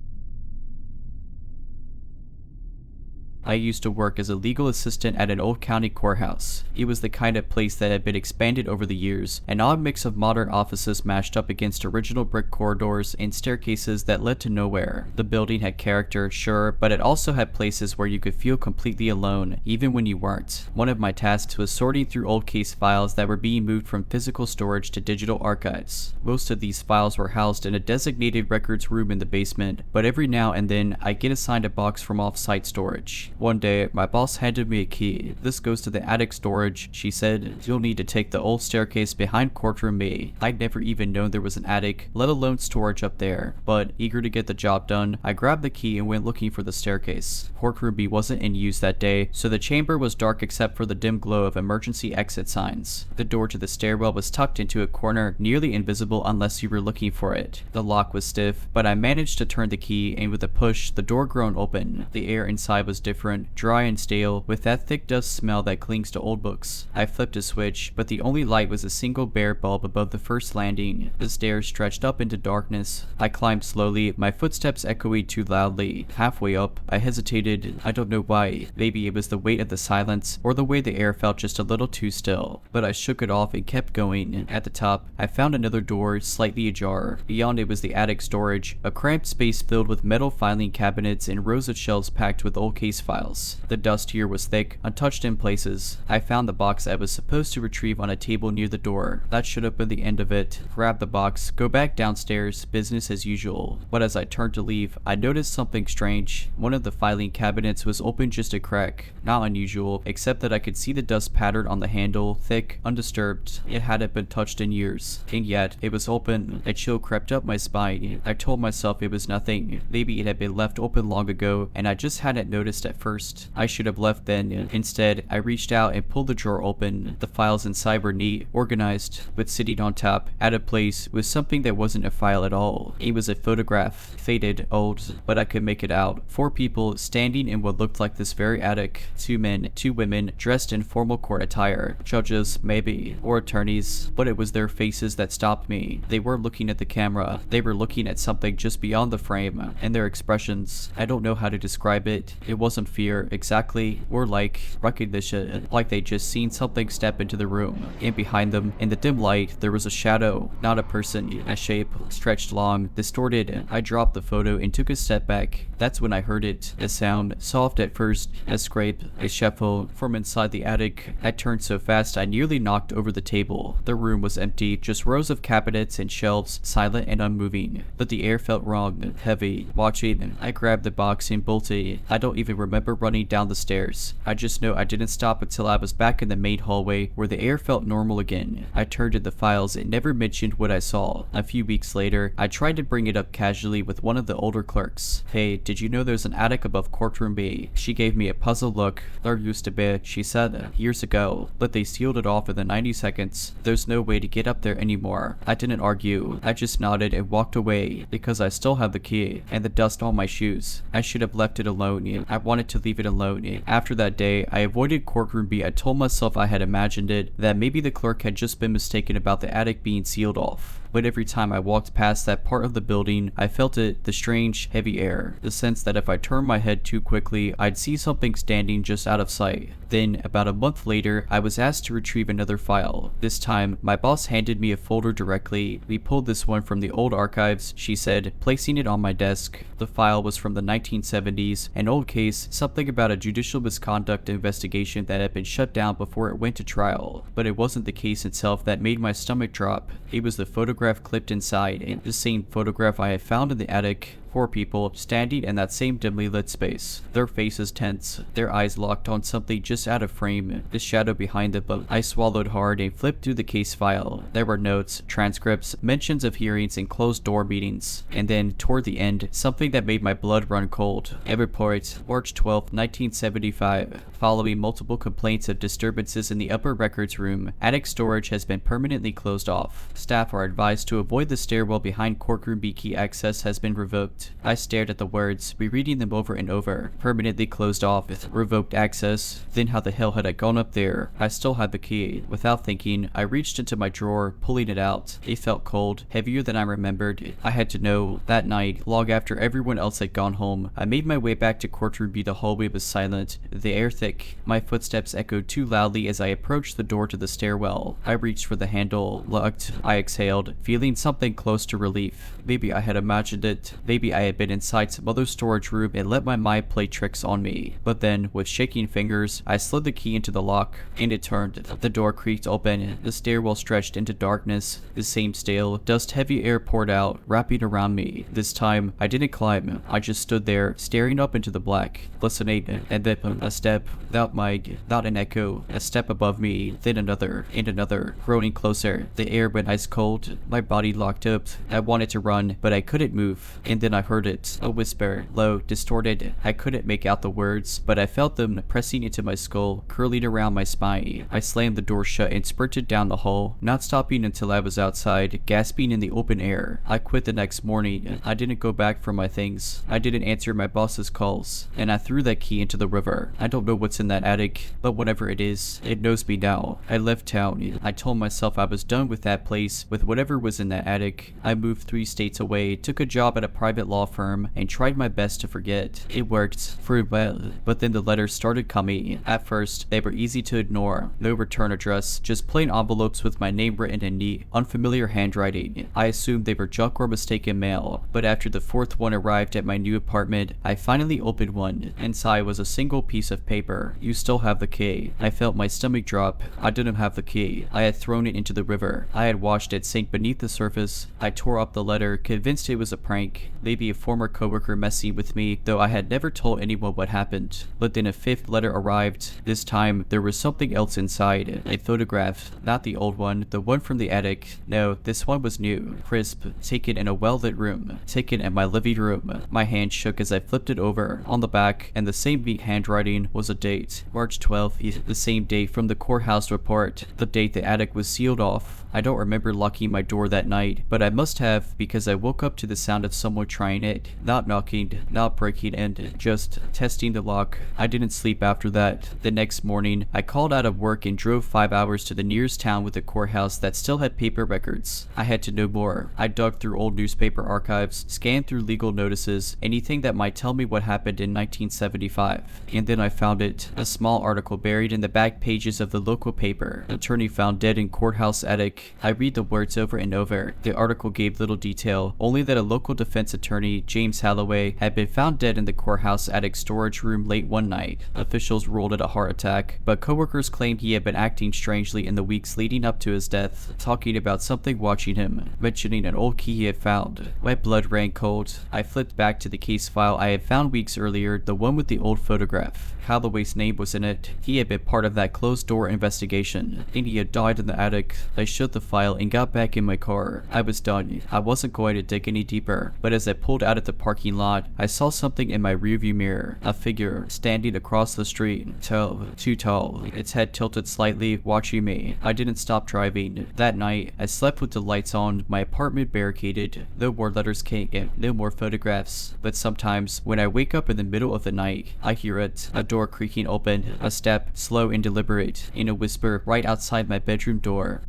Speaker 1: I used to work as a legal assistant at an old county courthouse. It was the kind of place that had been expanded over the years, an odd mix of modern offices mashed up against original brick corridors and staircases that led to nowhere. The building had character, sure, but it also had places where you could feel completely alone, even when you weren't. One of my tasks was sorting through old case files that were being moved from physical storage to digital archives. Most of these files were housed in a designated records room in the basement, but every now and then I'd get assigned a box from off-site storage. One day, my boss handed me a key. "This goes to the attic storage," she said. "You'll need to take the old staircase behind courtroom B." I'd never even known there was an attic, let alone storage up there. But, eager to get the job done, I grabbed the key and went looking for the staircase. Courtroom B wasn't in use that day, so the chamber was dark except for the dim glow of emergency exit signs. The door to the stairwell was tucked into a corner, nearly invisible unless you were looking for it. The lock was stiff, but I managed to turn the key, and with a push, the door groaned open. The air inside was different, dry and stale, with that thick dust smell that clings to old books. I flipped a switch, but the only light was a single bare bulb above the first landing. The stairs stretched up into darkness. I climbed slowly, my footsteps echoing too loudly. Halfway up, I hesitated. I don't know why. Maybe it was the weight of the silence, or the way the air felt just a little too still. But I shook it off and kept going. At the top, I found another door, slightly ajar. Beyond it was the attic storage, a cramped space filled with metal filing cabinets and rows of shelves packed with old case files. files. The dust here was thick, untouched in places. I found the box I was supposed to retrieve on a table near the door. That should have been the end of it. Grab the box, go back downstairs, business as usual. But as I turned to leave, I noticed something strange. One of the filing cabinets was open just a crack. Not unusual, except that I could see the dust pattern on the handle, thick, undisturbed. It hadn't been touched in years. And yet, it was open. A chill crept up my spine. I told myself it was nothing. Maybe it had been left open long ago, and I just hadn't noticed at first. I should have left then. Instead, I reached out and pulled the drawer open. The files inside were neat, organized, but sitting on top, out of place, was something that wasn't a file at all. It was a photograph. Faded, old, but I could make it out. 4 people standing in what looked like this very attic. 2 men, 2 women, dressed in formal court attire. Judges, maybe, or attorneys, but it was their faces that stopped me. They weren't looking at the camera. They were looking at something just beyond the frame, and their expressions, I don't know how to describe it. It wasn't fear, exactly, or like recognition, like they just seen something step into the room. And behind them, in the dim light, there was a shadow, not a person, a shape, stretched long, distorted. I dropped the photo and took a step back. That's when I heard it. A sound, soft at first, a scrape, a shuffle, from inside the attic. I turned so fast I nearly knocked over the table. The room was empty, just rows of cabinets and shelves, silent and unmoving. But the air felt wrong, heavy. Watching, I grabbed the box and bolted. I don't even remember running down the stairs. I just know I didn't stop until I was back in the main hallway where the air felt normal again. I turned to the files and never mentioned what I saw. A few weeks later, I tried to bring it up casually with one of the older clerks. Hey, did you know there's an attic above courtroom B? She gave me a puzzled look. There used to be, she said, years ago, but they sealed it off within 90 seconds. There's no way to get up there anymore. I didn't argue. I just nodded and walked away because I still have the key and the dust on my shoes. I should have left it alone. I wanted to leave it alone. After that day, I avoided courtroom B. I told myself I had imagined it, that maybe the clerk had just been mistaken about the attic being sealed off. But every time I walked past that part of the building, I felt it, the strange, heavy air, the sense that if I turned my head too quickly, I'd see something standing just out of sight. Then, about a month later, I was asked to retrieve another file. This time, my boss handed me a folder directly. We pulled this one from the old archives, she said, placing it on my desk. The file was from the 1970s, an old case, something about a judicial misconduct investigation that had been shut down before it went to trial. But it wasn't the case itself that made my stomach drop. It was the photograph clipped inside, and the same photograph I had found in the attic. 4 people standing in that same dimly lit space, their faces tense, their eyes locked on something just out of frame, the shadow behind them. But I swallowed hard and flipped through the case file. There were notes, transcripts, mentions of hearings and closed door meetings, and then, toward the end, something that made my blood run cold. A report, March 12, 1975. Following multiple complaints of disturbances in the upper records room, attic storage has been permanently closed off. Staff are advised to avoid the stairwell behind courtroom B. Key access has been revoked. I stared at the words, rereading them over and over. Permanently closed off, revoked access. Then how the hell had I gone up there? I still had the key. Without thinking, I reached into my drawer, pulling it out. It felt cold, heavier than I remembered. I had to know. That night, long after everyone else had gone home, I made my way back to courtroom B. The hallway was silent, the air thick. My footsteps echoed too loudly as I approached the door to the stairwell. I reached for the handle, looked. I exhaled, feeling something close to relief. Maybe I had imagined it. Maybe I had been inside some other storage room and let my mind play tricks on me. But then, with shaking fingers, I slid the key into the lock, and it turned. The door creaked open. The stairwell stretched into darkness. The same stale, dust-heavy air poured out, wrapping around me. This time, I didn't climb. I just stood there, staring up into the black, listening, and then a step, without not an echo, a step above me, then another, and another, groaning closer. The air went ice cold. My body locked up. I wanted to run, but I couldn't move. And then I heard it, a whisper, low, distorted. I couldn't make out the words, but I felt them pressing into my skull, curling around my spine. I slammed the door shut and sprinted down the hall, not stopping until I was outside, gasping in the open air. I quit the next morning. I didn't go back for my things. I didn't answer my boss's calls, and I threw that key into the river. I don't know what's in that attic, but whatever it is, it knows me now. I left town. I told myself I was done with that place, with whatever was in that attic. I moved 3 states away, took a job at a private private law firm and tried my best to forget. It worked for a while, but then the letters started coming. At first, they were easy to ignore. No return address, just plain envelopes with my name written in neat, unfamiliar handwriting. I assumed they were junk or mistaken mail, but after the fourth one arrived at my new apartment, I finally opened one. Inside was a single piece of paper. "You still have the key." I felt my stomach drop. I didn't have the key. I had thrown it into the river. I had watched it sink beneath the surface. I tore up the letter, convinced it was a prank. Maybe a former coworker messing with me, though I had never told anyone what happened. But then a fifth letter arrived. This time, there was something else inside. A photograph. Not the old one, the one from the attic. No, this one was new, crisp, taken in a well-lit room. Taken in my living room. My hand shook as I flipped it over. On the back, and the same neat handwriting, was a date. March 12th, the same date from the courthouse report. The date the attic was sealed off. I don't remember locking my door that night, but I must have, because I woke up to the sound of someone trying it. Not knocking, not breaking in, just testing the lock. I didn't sleep after that. The next morning, I called out of work and drove 5 hours to the nearest town with a courthouse that still had paper records. I had to know more. I dug through old newspaper archives, scanned through legal notices, anything that might tell me what happened in 1975. And then I found it. A small article buried in the back pages of the local paper. Attorney found dead in courthouse attic. I read the words over and over. The article gave little detail, only that a local defense attorney, James Holloway, had been found dead in the courthouse attic storage room late one night. Officials ruled it a heart attack, but coworkers claimed he had been acting strangely in the weeks leading up to his death, talking about something watching him, mentioning an old key he had found. My blood ran cold. I flipped back to the case file I had found weeks earlier, the one with the old photograph. Holloway's name was in it. He had been part of that closed-door investigation, and he had died in the attic. I shut the file and got back in my car. I was done. I wasn't going to dig any deeper, but as I pulled out of the parking lot, I saw something in my rearview mirror. A figure standing across the street. Tall, too tall, its head tilted slightly, watching me. I didn't stop driving. That night, I slept with the lights on, my apartment barricaded. No more letters came, no more photographs. But sometimes, when I wake up in the middle of the night, I hear it. A door creaking open, a step, slow and deliberate, in a whisper right outside my bedroom door.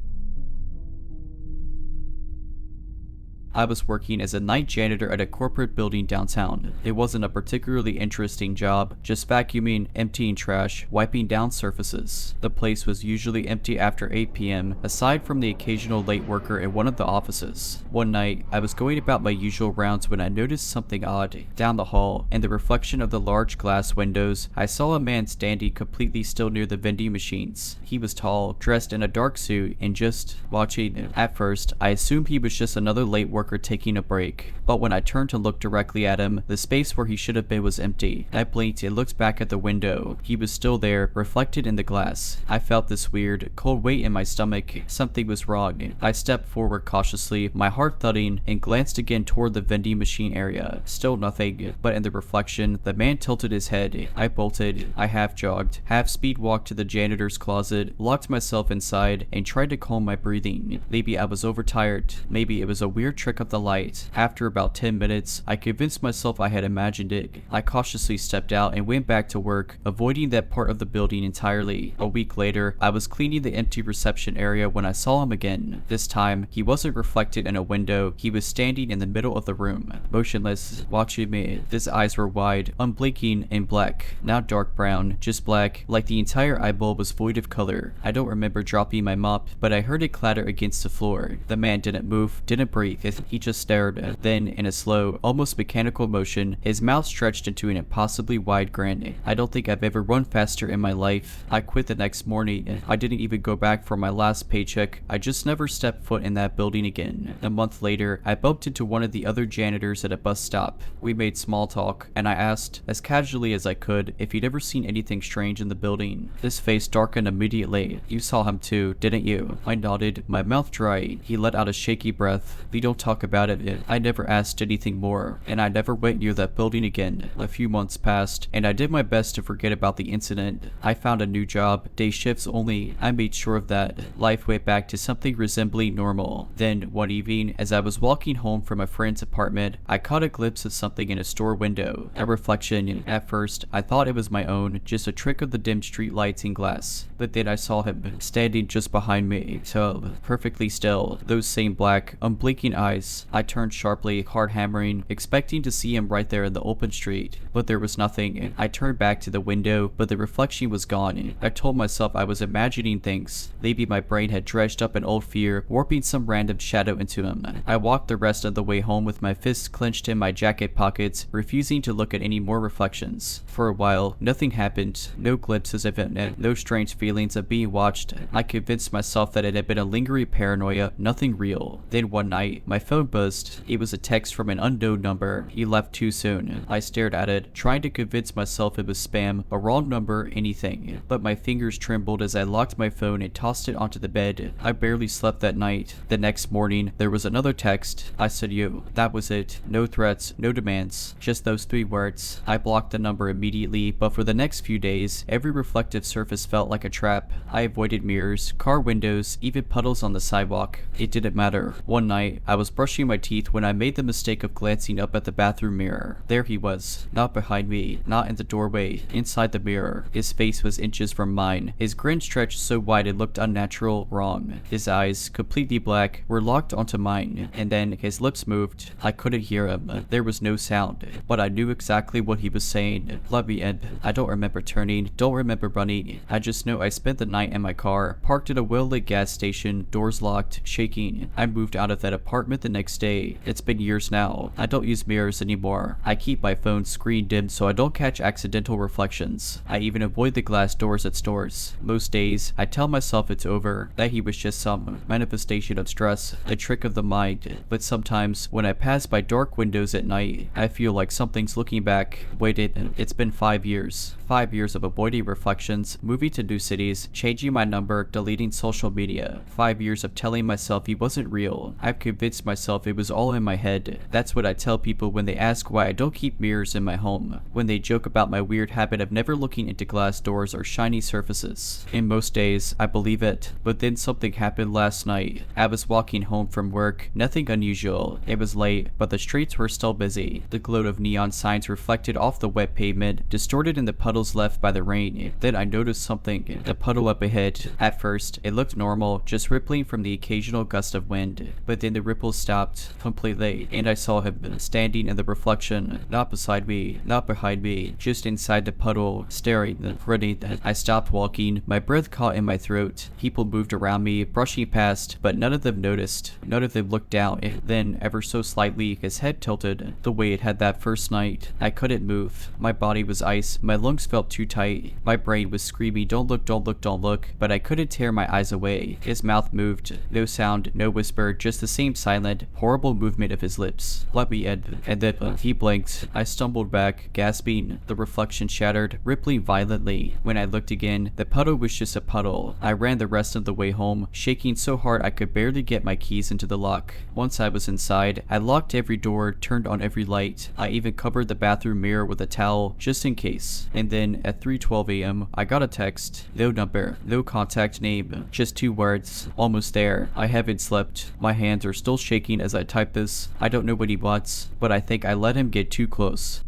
Speaker 1: I was working as a night janitor at a corporate building downtown. It wasn't a particularly interesting job, just vacuuming, emptying trash, wiping down surfaces. The place was usually empty after 8 p.m., aside from the occasional late worker in one of the offices. One night, I was going about my usual rounds when I noticed something odd. Down the hall, in the reflection of the large glass windows, I saw a man standing completely still near the vending machines. He was tall, dressed in a dark suit, and just watching. At first, I assumed he was just another late worker taking a break, but when I turned to look directly at him, the space where he should have been was empty. I blinked and looked back at the window. He was still there, reflected in the glass. I felt this weird, cold weight in my stomach. Something was wrong. I stepped forward cautiously, my heart thudding, and glanced again toward the vending machine area. Still nothing, but in the reflection, the man tilted his head. I bolted. I half jogged, half speed walked to the janitor's closet, locked myself inside, and tried to calm my breathing. Maybe I was overtired. Maybe it was a weird trick of the light. After about 10 minutes, I convinced myself I had imagined it. I cautiously stepped out and went back to work, avoiding that part of the building entirely. A week later, I was cleaning the empty reception area when I saw him again. This time, he wasn't reflected in a window. He was standing in the middle of the room, motionless, watching me. His eyes were wide, unblinking, and black. Not dark brown, just black, like the entire eyeball was void of color. I don't remember dropping my mop, but I heard it clatter against the floor. The man didn't move, didn't breathe. He just stared. Then, in a slow, almost mechanical motion, his mouth stretched into an impossibly wide grin. I don't think I've ever run faster in my life. I quit the next morning. I didn't even go back for my last paycheck. I just never stepped foot in that building again. A month later, I bumped into one of the other janitors at a bus stop. We made small talk, and I asked, as casually as I could, if he'd ever seen anything strange in the building. His face darkened immediately. "You saw him too, didn't you?" I nodded, my mouth dry. He let out a shaky breath. "We don't talk about it. I never asked anything more, and I never went near that building again." A few months passed, and I did my best to forget about the incident. I found a new job, day shifts only. I made sure of that. Life went back to something resembling normal. Then, one evening, as I was walking home from a friend's apartment, I caught a glimpse of something in a store window. A reflection. At first, I thought it was my own, just a trick of the dim street lights and glass. But then I saw him, standing just behind me, tall, perfectly still, those same black, unblinking eyes eyes. I turned sharply, hard hammering, expecting to see him right there in the open street, but there was nothing. I turned back to the window, but the reflection was gone. I told myself I was imagining things. Maybe my brain had dredged up an old fear, warping some random shadow into him. I walked the rest of the way home with my fists clenched in my jacket pockets, refusing to look at any more reflections. For a while, nothing happened. No glimpses of it, no strange feelings of being watched. I convinced myself that it had been a lingering paranoia, nothing real. Then one night, my phone buzzed. It was a text from an unknown number. He left too soon. I stared at it, trying to convince myself it was spam, a wrong number, anything. But my fingers trembled as I locked my phone and tossed it onto the bed. I barely slept that night. The next morning, there was another text. I said yo. That was it. No threats, no demands. Just those 3 words. I blocked the number immediately, but for the next few days, every reflective surface felt like a trap. I avoided mirrors, car windows, even puddles on the sidewalk. It didn't matter. One night, I was brushing my teeth when I made the mistake of glancing up at the bathroom mirror. There he was. Not behind me, not in the doorway, inside the mirror. His face was inches from mine. His grin stretched so wide it looked unnatural, wrong. His eyes, completely black, were locked onto mine, and then his lips moved. I couldn't hear him. There was no sound, but I knew exactly what he was saying. Let me in. I don't remember turning, don't remember running. I just know I spent the night in my car, parked at a well-lit gas station, doors locked, shaking. I moved out of that apartment the next day. It's been years now. I don't use mirrors anymore. I keep my phone's screen dimmed so I don't catch accidental reflections. I even avoid the glass doors at stores. Most days, I tell myself it's over, that he was just some manifestation of stress, a trick of the mind. But sometimes, when I pass by dark windows at night, I feel like something's looking back. Wait, it's been 5 years. 5 years of avoiding reflections, moving to new cities, changing my number, deleting social media. 5 years of telling myself he wasn't real. I've convinced myself it was all in my head. That's what I tell people when they ask why I don't keep mirrors in my home, when they joke about my weird habit of never looking into glass doors or shiny surfaces. In most days, I believe it, but then something happened last night. I was walking home from work, nothing unusual. It was late, but the streets were still busy. The glow of neon signs reflected off the wet pavement, distorted in the puddles left by the rain. Then I noticed something, the puddle up ahead. At first, it looked normal, just rippling from the occasional gust of wind, but then the ripples stopped completely, and I saw him standing in the reflection, not beside me, not behind me, just inside the puddle, staring, grinning. I stopped walking, my breath caught in my throat. People moved around me, brushing past, but none of them noticed. None of them looked down. Then, ever so slightly, his head tilted, the way it had that first night. I couldn't move. My body was ice, my lungs felt too tight. My brain was screaming, don't look, don't look, don't look, but I couldn't tear my eyes away. His mouth moved. No sound, no whisper, just the same silent, horrible movement of his lips. Let me in. And then he blinked. I stumbled back, gasping. The reflection shattered, rippling violently. When I looked again, the puddle was just a puddle. I ran the rest of the way home, shaking so hard I could barely get my keys into the lock. Once I was inside, I locked every door, turned on every light. I even covered the bathroom mirror with a towel, just in case. And then, at 3:12 a.m., I got a text. No number, no contact name, just 2 words. Almost there. I haven't slept. My hands are still shaking as I type this. I don't know what he wants, but I think I let him get too close.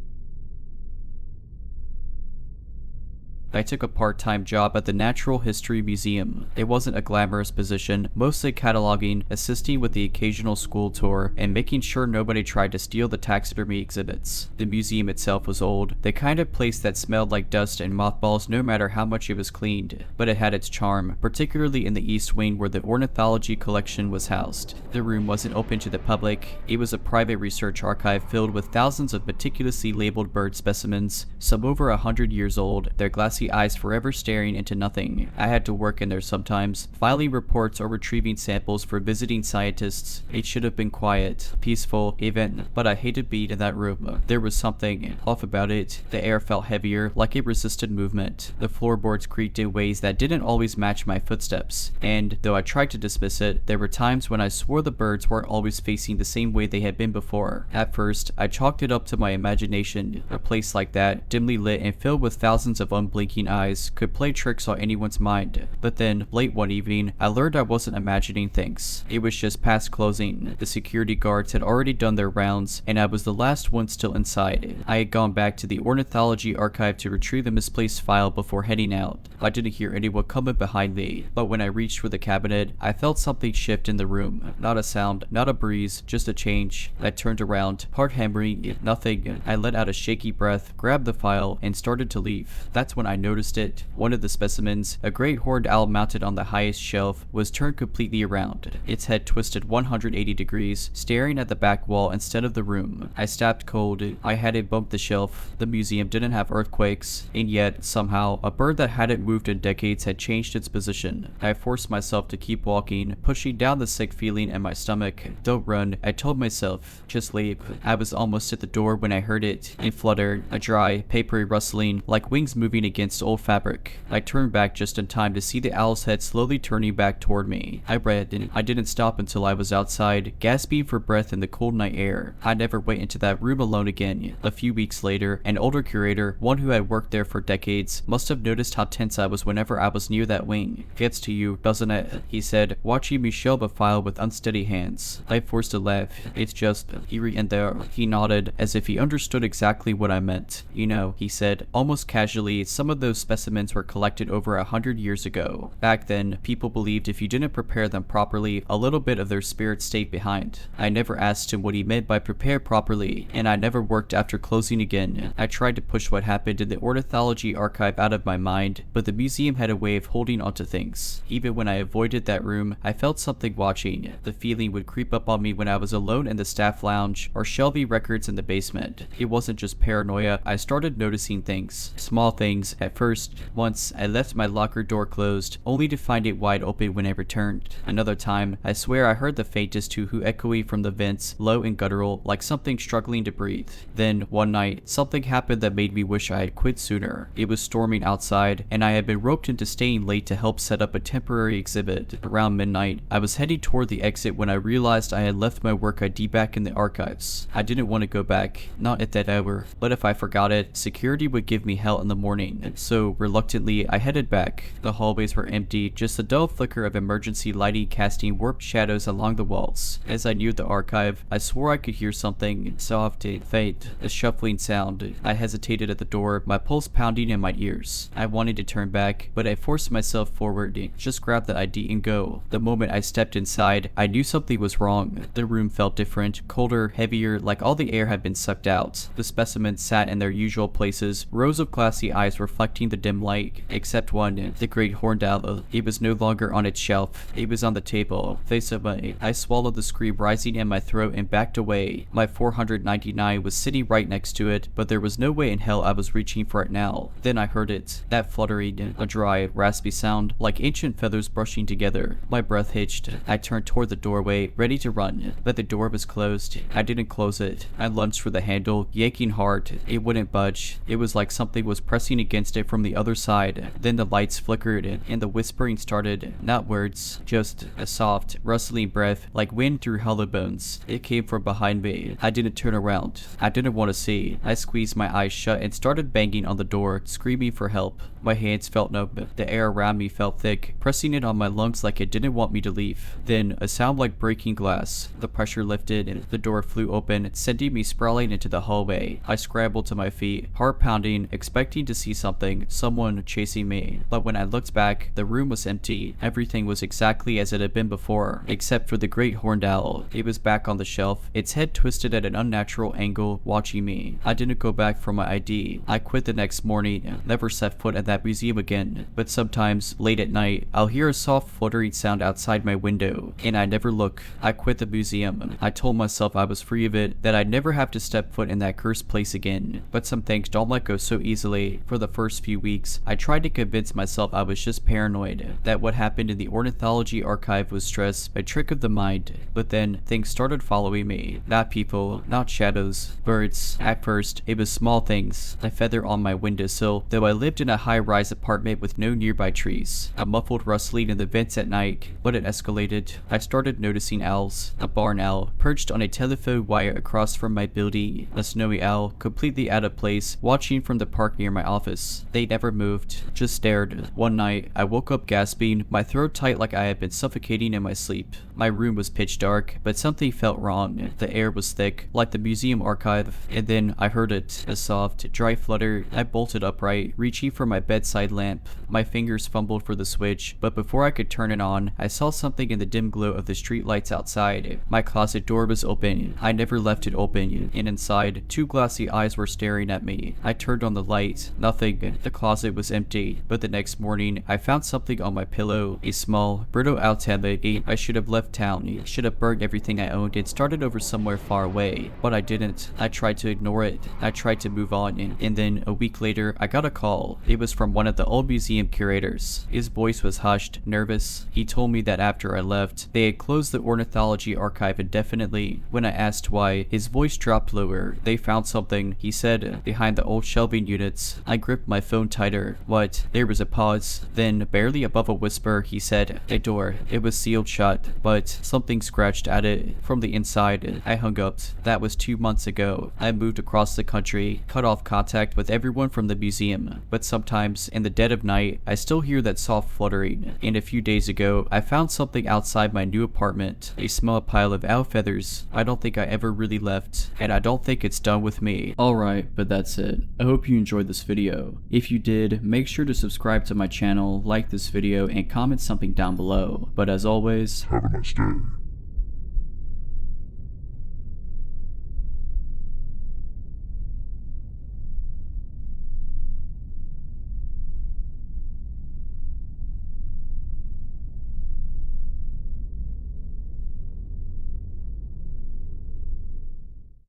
Speaker 1: I took a part-time job at the Natural History Museum. It wasn't a glamorous position, mostly cataloging, assisting with the occasional school tour, and making sure nobody tried to steal the taxidermy exhibits. The museum itself was old, the kind of place that smelled like dust and mothballs no matter how much it was cleaned, but it had its charm, particularly in the East Wing where the ornithology collection was housed. The room wasn't open to the public. It was a private research archive filled with thousands of meticulously labeled bird specimens, some over 100 years old, their glassy eyes forever staring into nothing. I had to work in there sometimes, filing reports or retrieving samples for visiting scientists. It should have been quiet, peaceful, even, but I hated being in that room. There was something off about it. The air felt heavier, like it resisted movement. The floorboards creaked in ways that didn't always match my footsteps, and though I tried to dismiss it, there were times when I swore the birds weren't always facing the same way they had been before. At first, I chalked it up to my imagination. A place like that, dimly lit and filled with thousands of unblinking blinking eyes could play tricks on anyone's mind. But then, late one evening, I learned I wasn't imagining things. It was just past closing. The security guards had already done their rounds, and I was the last one still inside. I had gone back to the ornithology archive to retrieve the misplaced file before heading out. I didn't hear anyone coming behind me, but when I reached for the cabinet, I felt something shift in the room. Not a sound, not a breeze, just a change. I turned around, heart hammering, nothing. I let out a shaky breath, grabbed the file, and started to leave. That's when I noticed it. One of the specimens, a great horned owl mounted on the highest shelf, was turned completely around. Its head twisted 180 degrees, staring at the back wall instead of the room. I stabbed cold. I hadn't bumped the shelf. The museum didn't have earthquakes, and yet, somehow, a bird that hadn't moved in decades had changed its position. I forced myself to keep walking, pushing down the sick feeling in my stomach. Don't run, I told myself. Just leave. I was almost at the door when I heard it. It fluttered, a dry, papery rustling, like wings moving against old fabric. I turned back just in time to see the owl's head slowly turning back toward me. I read, and I didn't stop until I was outside, gasping for breath in the cold night air. I never went into that room alone again. A few weeks later, an older curator, one who had worked there for decades, must have noticed how tense I was whenever I was near that wing. Gets to you, doesn't it? He said, watching me shelve a file with unsteady hands. I forced a laugh. It's just eerie in there. He nodded, as if he understood exactly what I meant. You know, he said, almost casually, some of those specimens were collected over 100 years ago. Back then, people believed if you didn't prepare them properly, a little bit of their spirit stayed behind. I never asked him what he meant by prepare properly, and I never worked after closing again. I tried to push what happened in the ornithology archive out of my mind, but the museum had a way of holding onto things. Even when I avoided that room, I felt something watching. The feeling would creep up on me when I was alone in the staff lounge or shelving records in the basement. It wasn't just paranoia, I started noticing things. Small things, at first. Once, I left my locker door closed, only to find it wide open when I returned. Another time, I swear I heard the faintest hoo-hoo echoing from the vents, low and guttural, like something struggling to breathe. Then, one night, something happened that made me wish I had quit sooner. It was storming outside, and I had been roped into staying late to help set up a temporary exhibit. Around midnight, I was heading toward the exit when I realized I had left my work ID back in the archives. I didn't want to go back, not at that hour, but if I forgot it, security would give me hell in the morning. So, reluctantly, I headed back. The hallways were empty, just a dull flicker of emergency lighting casting warped shadows along the walls. As I neared the archive, I swore I could hear something soft, faint, a shuffling sound. I hesitated at the door, my pulse pounding in my ears. I wanted to turn back, but I forced myself forward, just grab the ID and go. The moment I stepped inside, I knew something was wrong. The room felt different, colder, heavier, like all the air had been sucked out. The specimens sat in their usual places, rows of glassy eyes reflecting the dim light, except one, the great horned owl. It was no longer on its shelf. It was on the table, face away. I swallowed the scream rising in my throat and backed away. My 499 was sitting right next to it, but there was no way in hell I was reaching for it now. Then I heard it, that fluttering, a dry, raspy sound, like ancient feathers brushing together. My breath hitched. I turned toward the doorway, ready to run, but the door was closed. I didn't close it. I lunged for the handle, yanking hard. It wouldn't budge. It was like something was pressing against it from the other side. Then the lights flickered, and the whispering started. Not words, just a soft, rustling breath, like wind through hollow bones. It came from behind me. I didn't turn around. I didn't want to see. I squeezed my eyes shut and started banging on the door, screaming for help. My hands felt numb. The air around me felt thick, pressing it on my lungs like it didn't want me to leave. Then, a sound like breaking glass. The pressure lifted, and the door flew open, sending me sprawling into the hallway. I scrambled to my feet, heart pounding, expecting to see something, someone chasing me. But when I looked back, the room was empty. Everything was exactly as it had been before, except for the great horned owl. It was back on the shelf, its head twisted at an unnatural angle, watching me. I didn't go back for my ID. I quit the next morning, never set foot at that museum again. But sometimes, late at night, I'll hear a soft fluttering sound outside my window, and I never look. I quit the museum. I told myself I was free of it, that I'd never have to step foot in that cursed place again. But some things don't let go so easily. For the first few weeks, I tried to convince myself I was just paranoid, that what happened in the ornithology archive was stress, a trick of the mind. But then, things started following me. Not people, not shadows, birds. At first, it was small things. A feather on my windowsill, though I lived in a high-rise apartment with no nearby trees. A muffled rustling in the vents at night, but it escalated. I started noticing owls. A barn owl, perched on a telephone wire across from my building. A snowy owl, completely out of place, watching from the park near my office. eyes. They never moved, just stared. One night, I woke up gasping, my throat tight like I had been suffocating in my sleep. My room was pitch dark, but something felt wrong. The air was thick, like the museum archive, and then I heard it, a soft, dry flutter. I bolted upright, reaching for my bedside lamp. My fingers fumbled for the switch, but before I could turn it on, I saw something in the dim glow of the street lights outside. My closet door was open. I never left it open, and inside, two glassy eyes were staring at me. I turned on the light. Nothing. The closet was empty, but the next morning, I found something on my pillow. A small, brittle outlet. I should have left town, should have burned everything I owned and started over somewhere far away, but I didn't. I tried to ignore it. I tried to move on, and then a week later, I got a call. It was from one of the old museum curators. His voice was hushed, nervous. He told me that after I left, they had closed the ornithology archive indefinitely. When I asked why, his voice dropped lower. They found something, he said, behind the old shelving units. I gripped my phone tighter. What? There was a pause. Then, barely above a whisper, he said, a door. It was sealed shut, but something scratched at it from the inside. I hung up. That was 2 months ago. I moved across the country, cut off contact with everyone from the museum, but sometimes, in the dead of night, I still hear that soft fluttering. And a few days ago, I found something outside my new apartment. A small pile of owl feathers. I don't think I ever really left, and I don't think it's done with me. Alright, but that's it. I hope you enjoyed this video. If you did, make sure to subscribe to my channel, like this video, and comment something down below. But as always,
Speaker 2: Have a nice day.